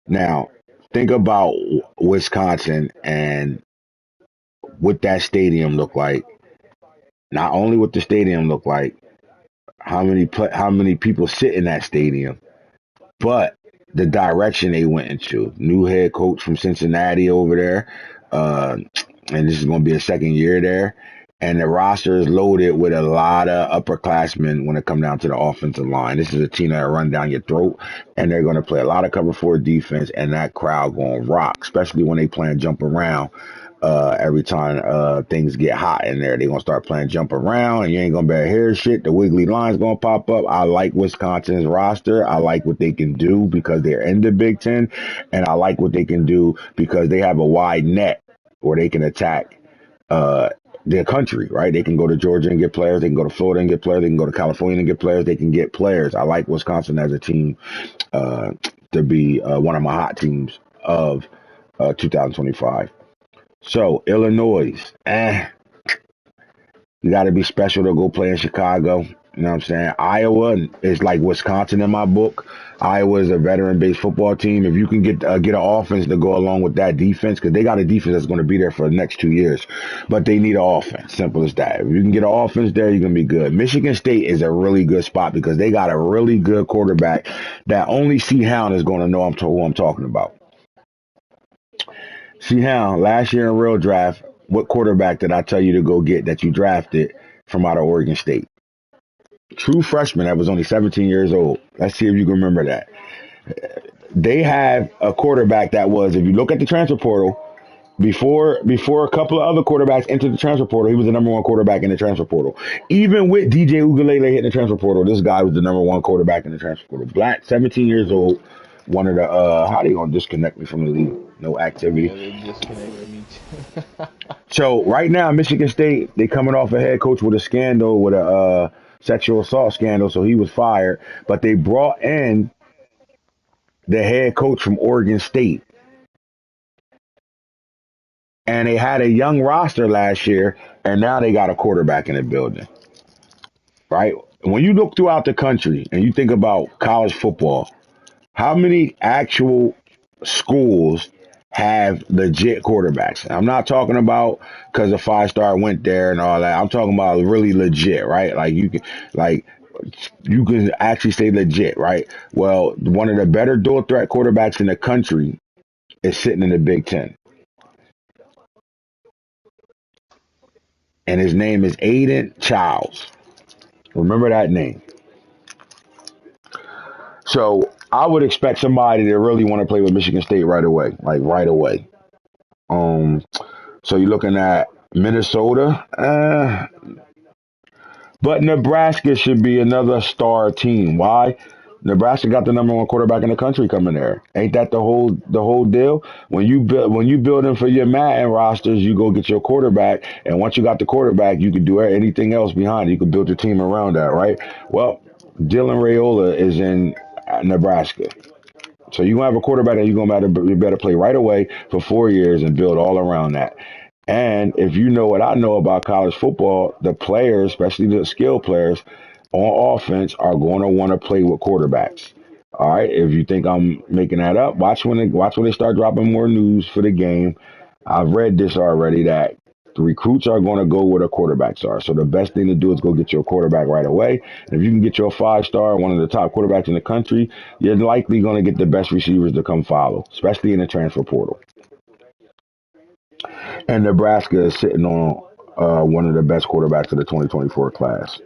Now, think about Wisconsin and what that stadium looked like. Not only what the stadium looked like, how many people sit in that stadium, but the direction they went into. New head coach from Cincinnati over there, uh, and this is going to be a second year there. And the roster is loaded with a lot of upperclassmen when it comes down to the offensive line. This is a team that run down your throat, and they're going to play a lot of cover four defense, and that crowd going to rock, especially when they play and jump around. Every time things get hot in there, they're gonna start playing jump around, and you ain't gonna be able to hear shit. The wiggly line's gonna pop up. I like Wisconsin's roster. I like what they can do because they're in the Big Ten, and I like what they can do because they have a wide net where they can attack uh, their country. Right? They can go to Georgia and get players. They can go to Florida and get players. They can go to California and get players. They can get players. I like Wisconsin as a team uh, to be one of my hot teams of 2025. So Illinois, you got to be special to go play in Chicago. You know what I'm saying? Iowa is like Wisconsin in my book. Iowa is a veteran-based football team. If you can get an offense to go along with that defense, because they got a defense that's going to be there for the next 2 years, but they need an offense. Simple as that. If you can get an offense there, you're going to be good. Michigan State is a really good spot because they got a really good quarterback that only C. Hound is going to know who I'm talking about. See how last year in real draft, what quarterback did I tell you to go get that you drafted from out of Oregon State? True freshman that was only 17 years old. Let's see if you can remember that. They have a quarterback that was, if you look at the transfer portal, before a couple of other quarterbacks entered the transfer portal, he was the number one quarterback in the transfer portal. Even with DJ Ugalele hitting the transfer portal, this guy was the number one quarterback in the transfer portal. Black, 17 years old, one of the how they gonna disconnect me from the league? No activity. Yeah, they disconnected me too. So right now, Michigan State, they coming off a head coach with a scandal, with a sexual assault scandal, so he was fired. But they brought in the head coach from Oregon State, and they had a young roster last year, and now they got a quarterback in the building. Right? When you look throughout the country and you think about college football, how many actual schools have legit quarterbacks? I'm not talking about because a 5 star went there and all that. I'm talking about really legit, right? Like you can actually say legit, right? Well, one of the better dual threat quarterbacks in the country is sitting in the Big Ten, and his name is Aiden Childs. Remember that name. So I would expect somebody to really want to play with Michigan State right away, like right away. Um, so you're looking at Minnesota, but Nebraska should be another star team. Why? Nebraska got the number one quarterback in the country coming there. Ain't that the whole deal? When you building for your Madden rosters, you go get your quarterback, and once you got the quarterback, you can do anything else behind it. You can build your team around that, right? Well, Dylan Raiola is in Nebraska. So you gonna have a quarterback that you better play right away for 4 years and build all around that. And if you know what I know about college football, the players, especially the skill players on offense, are going to want to play with quarterbacks. All right. If you think I'm making that up, watch when they start dropping more news for the game. I've read this already that the recruits are going to go where the quarterbacks are. So the best thing to do is go get your quarterback right away. And if you can get your 5-star, one of the top quarterbacks in the country, you're likely going to get the best receivers to come follow, especially in the transfer portal. And Nebraska is sitting on one of the best quarterbacks of the 2024 class.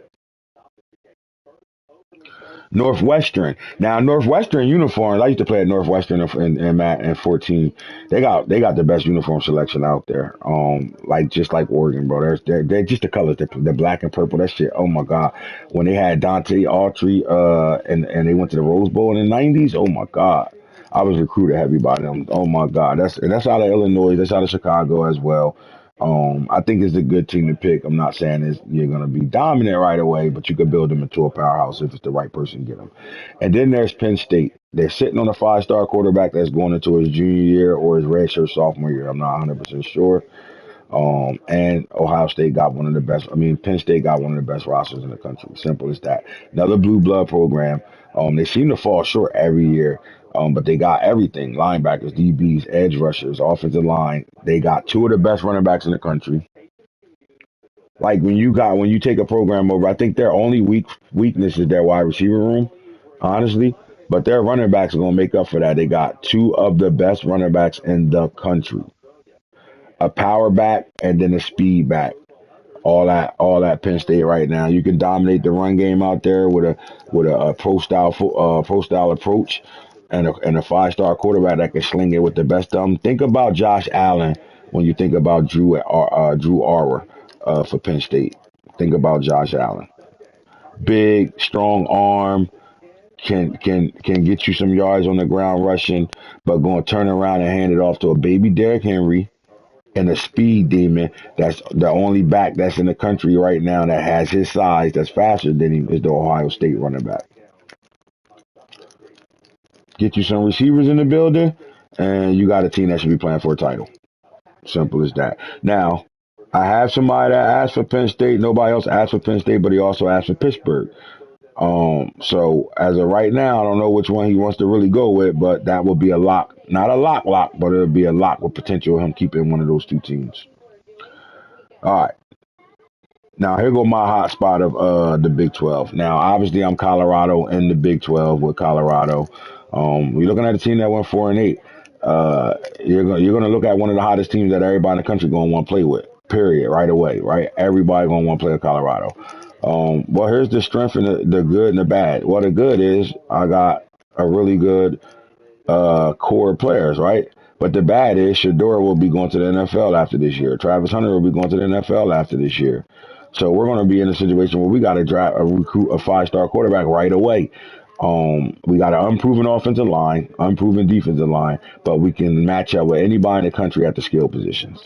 Northwestern. Now Northwestern uniforms. I used to play at Northwestern in 14. They got the best uniform selection out there. Like just like Oregon, bro. They're just the colors. They're black and purple. That shit. Oh my god. When they had Dante Autry, and they went to the Rose Bowl in the '90s. Oh my god. I was recruited heavy by them. Oh my god. That's out of Illinois. That's out of Chicago as well. I think it's a good team to pick. I'm not saying you're going to be dominant right away, but you could build them into a powerhouse if it's the right person to get them. And then there's Penn State. They're sitting on a 5-star quarterback that's going into his junior year or his redshirt sophomore year. I'm not 100% sure. And Ohio State got one of the best. I mean, Penn State got one of the best rosters in the country. Simple as that. Another blue blood program. They seem to fall short every year. But they got everything: linebackers, DBs, edge rushers, offensive line. They got two of the best running backs in the country. Like when you take a program over, I think their only weakness is their wide receiver room, honestly. But their running backs are gonna make up for that. They got two of the best running backs in the country: a power back and then a speed back. All at Penn State right now. You can dominate the run game out there with a pro style approach and a 5-star quarterback that can sling it with the best of them. Think about Josh Allen when you think about Drew Arwer for Penn State. Think about Josh Allen. Big, strong arm, can get you some yards on the ground rushing, but going to turn around and hand it off to a baby Derrick Henry and a speed demon that's the only back that's in the country right now that has his size that's faster than him is the Ohio State running back. Get you some receivers in the building, and you got a team that should be playing for a title. Simple as that. Now, I have somebody that asked for Penn State. Nobody else asked for Penn State, but he also asked for Pittsburgh. So as of right now, I don't know which one he wants to really go with, but that will be a lock. Not a lock, but it'll be a lock with potential of him keeping one of those two teams. All right. Now here go my hot spot of the Big 12. Now obviously I'm Colorado in the Big 12 with Colorado. We're looking at a team that went 4-8. You're gonna look at one of the hottest teams that everybody in the country gonna want to play with. Period. Right away. Right. Everybody gonna want to play with Colorado. Well, here's the strength and the good and the bad. Well, the good is I got a really good core players, right? But the bad is Shador will be going to the NFL after this year. Travis Hunter will be going to the NFL after this year. So we're going to be in a situation where we got to recruit a 5-star quarterback right away. We got an unproven offensive line, unproven defensive line, but we can match up with anybody in the country at the skill positions.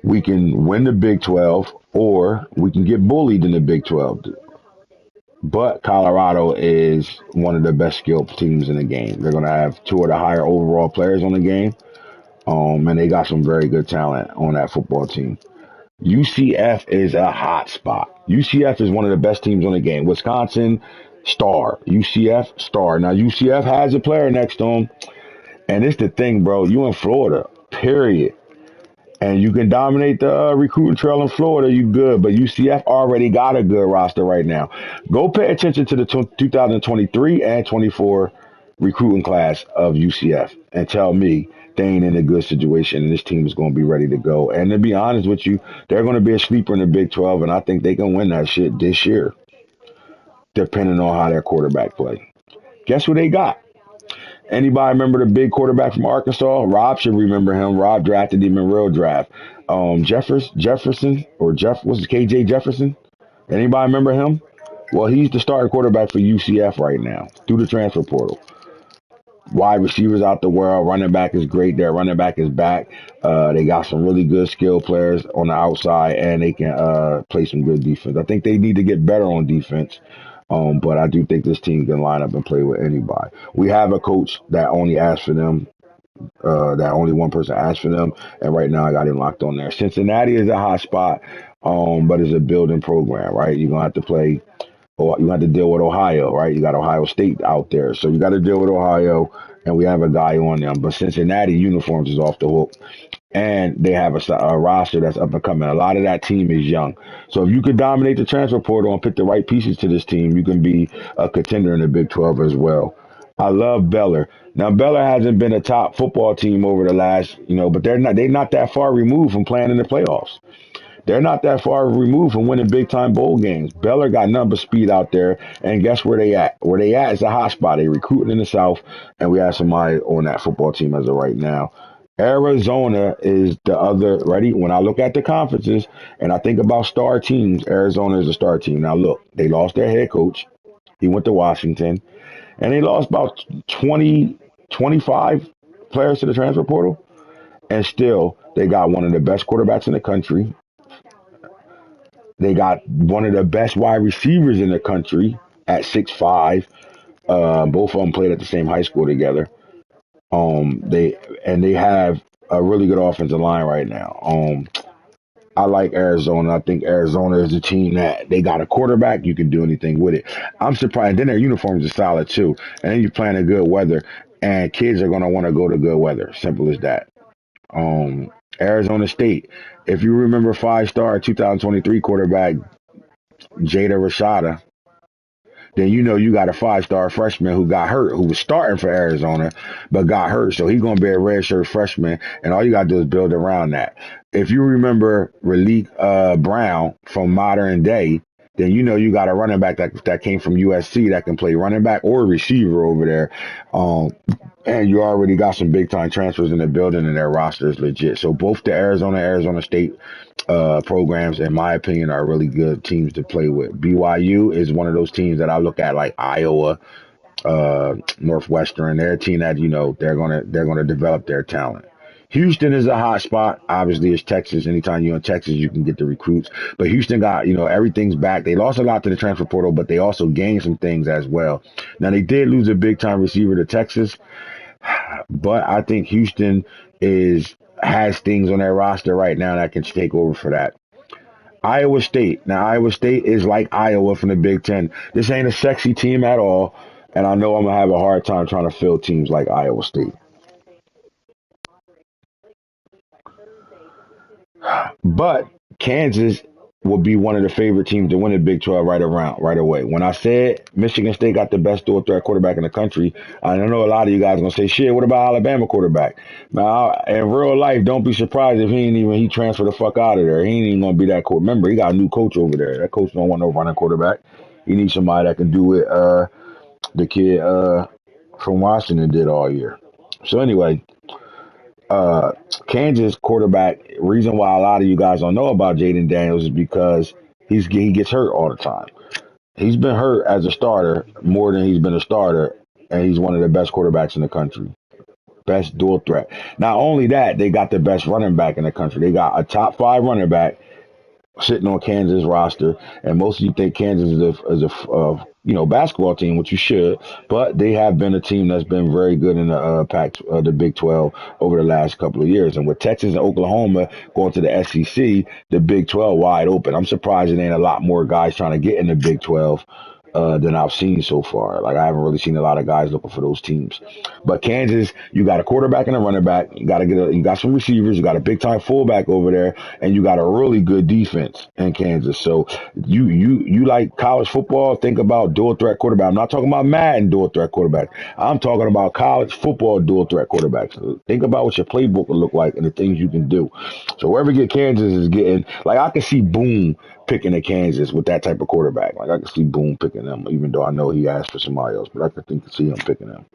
We can win the Big 12, or we can get bullied in the Big 12. But Colorado is one of the best skilled teams in the game. They're going to have two of the higher overall players on the game, and they got some very good talent on that football team. UCF is a hot spot. UCF is one of the best teams on the game. Wisconsin, star. UCF, star. Now, UCF has a player next to him, and it's the thing, bro. You in Florida, period. And you can dominate the recruiting trail in Florida, you good. But UCF already got a good roster right now. Go pay attention to the 2023 and 24 recruiting class of UCF and tell me they ain't in a good situation and this team is going to be ready to go. And to be honest with you, they're going to be a sleeper in the Big 12, and I think they can win that shit this year. depending on how their quarterback play. Guess who they got? Anybody remember the big quarterback from Arkansas? Rob should remember him. Rob drafted him in real draft. Jefferson or was it KJ Jefferson? Anybody remember him? Well, he's the starting quarterback for UCF right now through the transfer portal. Wide receivers out the world. Running back is great. Their running back is back. They got some really good skill players on the outside, and they can play some good defense. I think they need to get better on defense. But I do think this team can line up and play with anybody. We have a coach that only asks for them, that only one person asks for them, and right now I got him locked on there. Cincinnati is a hot spot, but it's a building program, right? You're gonna have to play, or you have to deal with Ohio, right? You got Ohio State out there, so you got to deal with Ohio, and we have a guy on them. But Cincinnati uniforms is off the hook, and they have a roster that's up and coming. A lot of that team is young. So if you could dominate the transfer portal and pick the right pieces to this team, you can be a contender in the Big 12 as well. I love Baylor. Now Baylor hasn't been a top football team over the last, but they're not that far removed from playing in the playoffs. They're not that far removed from winning big time bowl games. Baylor got number speed out there, and guess where they at? Where they at is a hot spot. They recruiting in the South, and we have somebody on that football team as of right now. Arizona is the other. Ready? When I look at the conferences and I think about star teams, Arizona is a star team. Now look, they lost their head coach. He went to Washington, and they lost about 20, 25 players to the transfer portal, and still they got one of the best quarterbacks in the country. They got one of the best wide receivers in the country at 6'5". Both of them played at the same high school together. They have a really good offensive line right now. I like Arizona. I think Arizona is a team that they got a quarterback. You can do anything with it. I'm surprised. Then their uniforms are solid too. And then you're playing in good weather, and kids are gonna want to go to good weather. Simple as that. Arizona State. If you remember, 5-star 2023 quarterback Jada Rashada, then you got a 5-star freshman who got hurt, who was starting for Arizona, but got hurt. So he's going to be a redshirt freshman, and all you got to do is build around that. If you remember Raleek Brown from modern day, then you got a running back that came from USC that can play running back or receiver over there. And you already got some big time transfers in the building, and their roster is legit. So both the Arizona State programs, in my opinion, are really good teams to play with. BYU is one of those teams that I look at, like Iowa, Northwestern. They're a team that they're gonna develop their talent. Houston is a hot spot. Obviously, it's Texas. Anytime you're in Texas, you can get the recruits. But Houston got, everything's back. They lost a lot to the transfer portal, but they also gained some things as well. Now, they did lose a big time receiver to Texas, but I think Houston has things on their roster right now that can take over for that. Iowa State. Now, Iowa State is like Iowa from the Big Ten. This ain't a sexy team at all, and I know I'm going to have a hard time trying to fill teams like Iowa State. But Kansas will be one of the favorite teams to win the Big 12 right away. When I said Michigan State got the best dual threat quarterback in the country, I know a lot of you guys are gonna say, "Shit, what about Alabama quarterback?" Now, in real life, don't be surprised if he transferred the fuck out of there. He ain't even gonna be that coach. Remember, he got a new coach over there. That coach don't want no running quarterback. He needs somebody that can do it. The kid from Washington did all year. So anyway, uh, Kansas quarterback. Reason why a lot of you guys don't know about Jaden Daniels is because he gets hurt all the time. He's been hurt as a starter more than he's been a starter, and he's one of the best quarterbacks in the country. Best dual threat. Not only that, they got the best running back in the country. They got a top 5 running back sitting on Kansas roster, and most of you think Kansas is a basketball team, which you should, but they have been a team that's been very good in the the Big 12 over the last couple of years. And with Texas and Oklahoma going to the SEC, the Big 12 wide open. I'm surprised it ain't a lot more guys trying to get in the Big 12 than I've seen so far. Like, I haven't really seen a lot of guys looking for those teams. But Kansas, you got a quarterback and a running back. You got some receivers. You got a big time fullback over there, and you got a really good defense in Kansas. So you like college football? Think about dual threat quarterback. I'm not talking about Madden dual threat quarterback. I'm talking about college football dual threat quarterbacks. So think about what your playbook will look like and the things you can do. So whoever get Kansas is getting, like, I can see Boone picking at Kansas with that type of quarterback. Like I could see Boone picking them, even though I know he asked for somebody else, but I could think to see him picking them.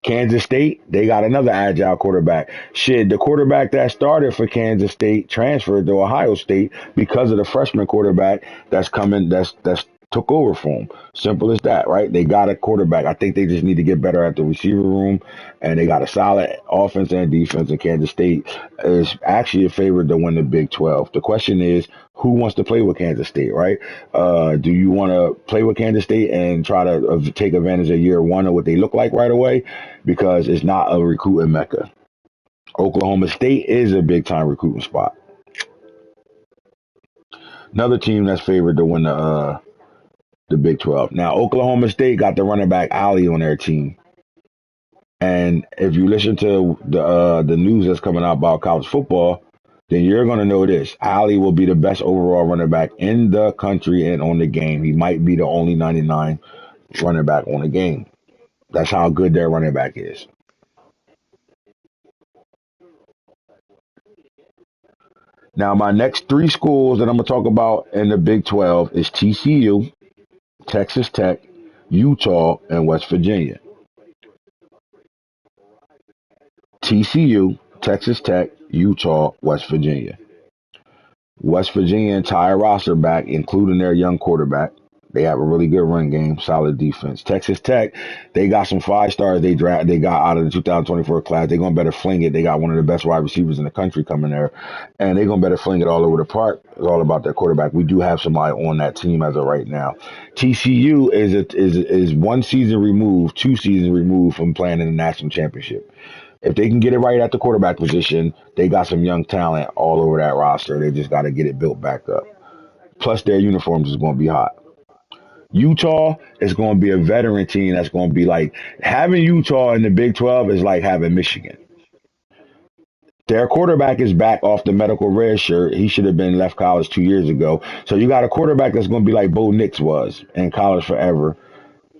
Kansas State, they got another agile quarterback. Shit, the quarterback that started for Kansas State transferred to Ohio State because of the freshman quarterback that's coming, that's took over for him. Simple as that, right? They got a quarterback. I think they just need to get better at the receiver room, and they got a solid offense and defense. And Kansas State is actually a favorite to win the Big 12. The question is, who wants to play with Kansas State, right? Do you want to play with Kansas State and try to take advantage of year one of what they look like right away? Because it's not a recruiting mecca. Oklahoma State is a big time recruiting spot. Another team that's favored to win the Big 12. Now, Oklahoma State got the running back Ali on their team. And if you listen to the news that's coming out about college football, then you're going to know this. Ali will be the best overall running back in the country and on the game. He might be the only 99 running back on the game. That's how good their running back is. Now, my next three schools that I'm going to talk about in the Big 12 is TCU, Texas Tech, Utah, and West Virginia. TCU, Texas Tech, Utah, West Virginia. West Virginia entire roster back, including their young quarterback. They have a really good run game, solid defense. Texas Tech, they got some 5 stars they got out of the 2024 class. They're gonna better fling it. They got one of the best wide receivers in the country coming there, and they're gonna better fling it all over the park. It's all about their quarterback. We do have somebody on that team as of right now. TCU is 1 season removed, 2 seasons removed from playing in the national championship. If they can get it right at the quarterback position, they got some young talent all over that roster. They just got to get it built back up. Plus, their uniforms is going to be hot. Utah is going to be a veteran team that's going to be like having Utah in the Big 12 is like having Michigan. Their quarterback is back off the medical red shirt. He should have been left college 2 years ago. So you got a quarterback that's going to be like Bo Nix was in college forever.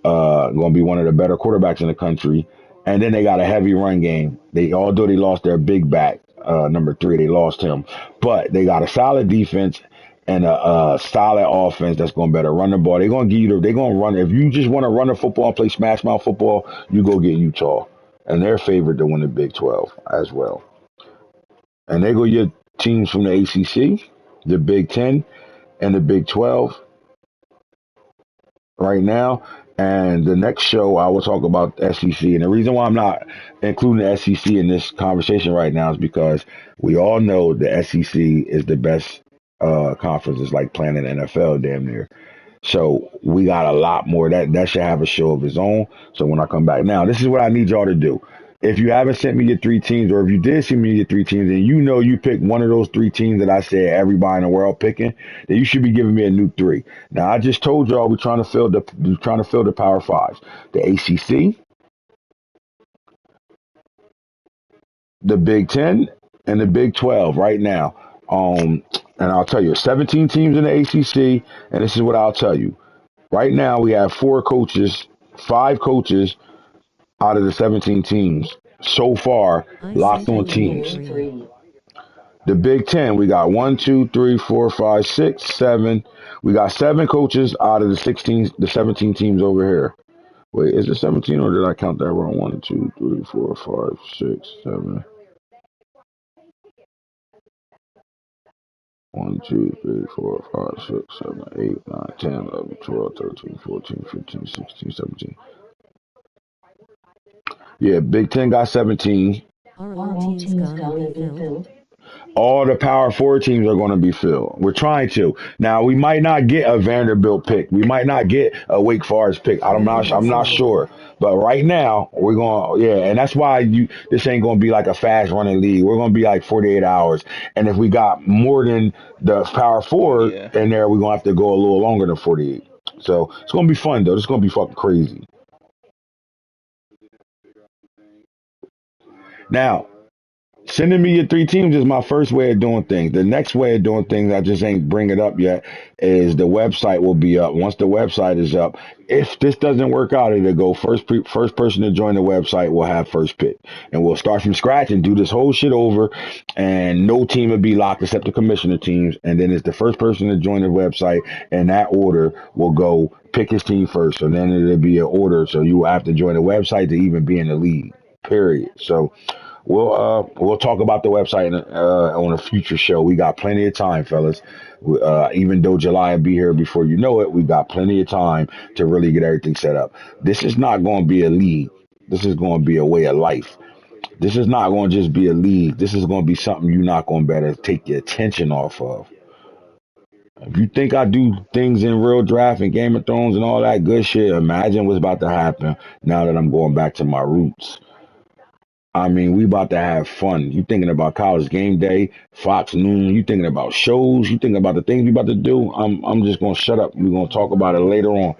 Going to be one of the better quarterbacks in the country. And then they got a heavy run game. Although they lost their big back, number 3, they lost him, but they got a solid defense and a solid offense that's going to better run the ball. They're going to give you they're going to run. If you just want to run the football and play smash mouth football, you go get Utah, and they're favored to win the Big 12 as well. And they go your teams from the ACC, the Big 10, and the Big 12 right now. And the next show, I will talk about the SEC. And the reason why I'm not including the SEC in this conversation right now is because we all know the SEC is the best conference. It's like playing in the NFL damn near. So we got a lot more. That should have a show of its own. So when I come back now, this is what I need y'all to do. If you haven't sent me your 3 teams, or if you did send me your 3 teams, and you know you picked one of those 3 teams that I said everybody in the world picking, then you should be giving me a new 3. Now I just told y'all we're trying to fill the Power Fives, the ACC, the Big 10, and the Big 12 right now. And I'll tell you, 17 teams in the ACC, and this is what I'll tell you. Right now we have 5 coaches out of the 17 teams so far I locked sent on you teams. Ep3. The Big 10, we got 1, 2, 3, 4, 5, 6, 7. We got 7 coaches out of the 17 teams over here. Wait, is it 17 or did I count that wrong? 1, 2, 3, 4, 5, 6, 7. 1, 2, 3, 4, 5, 6, 7, 8, 9, 10, 11, 12, 13, 14, 15, 16, 17. Yeah, Big 10 got 17. Are all teams gonna be filled? All the Power Four teams are going to be filled. We're trying to. Now we might not get a Vanderbilt pick. We might not get a Wake Forest pick. I'm not sure. But right now we're going. Yeah, and that's why this ain't going to be like a fast running league. We're going to be like 48 hours. And if we got more than the Power Four Yeah. in there, we're going to have to go a little longer than 48. So it's going to be fun though. It's going to be fucking crazy. Now, Sending me your three teams is my first way of doing things. The next way of doing things, I just ain't bring it up yet, is the website will be up. Once the website is up, if this doesn't work out, it'll go first person to join the website will have first pick. And we'll start from scratch and do this whole shit over, and no team will be locked except the commissioner teams. And then it's the first person to join the website, and that order will go pick his team first. So then it'll be an order. So you will have to join the website to even be in the league. Period. So we'll talk about the website on a future show. We got plenty of time, fellas. Even though July will be here before you know it, we got plenty of time to really get everything set up. This is not going to be a league. This is going to be a way of life. This is not going to just be a league. This is going to be something you're not going to better take your attention off of. If you think I do things in real draft and Game of Thrones and all that good shit, imagine what's about to happen now that I'm going back to my roots. I mean, we about to have fun. You thinking about college game day, Fox Noon. You thinking about shows. You thinking about the things we about to do. I'm just gonna shut up. We're gonna talk about it later on.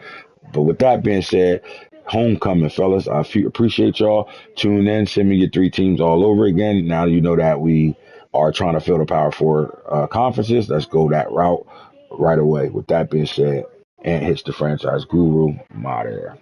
But with that being said, homecoming, fellas. Appreciate y'all. Tune in. Send me your three teams all over again. Now you know that we are trying to fill the Power Four conferences. Let's go that route right away. With that being said, and hits the franchise guru. I'm out of there.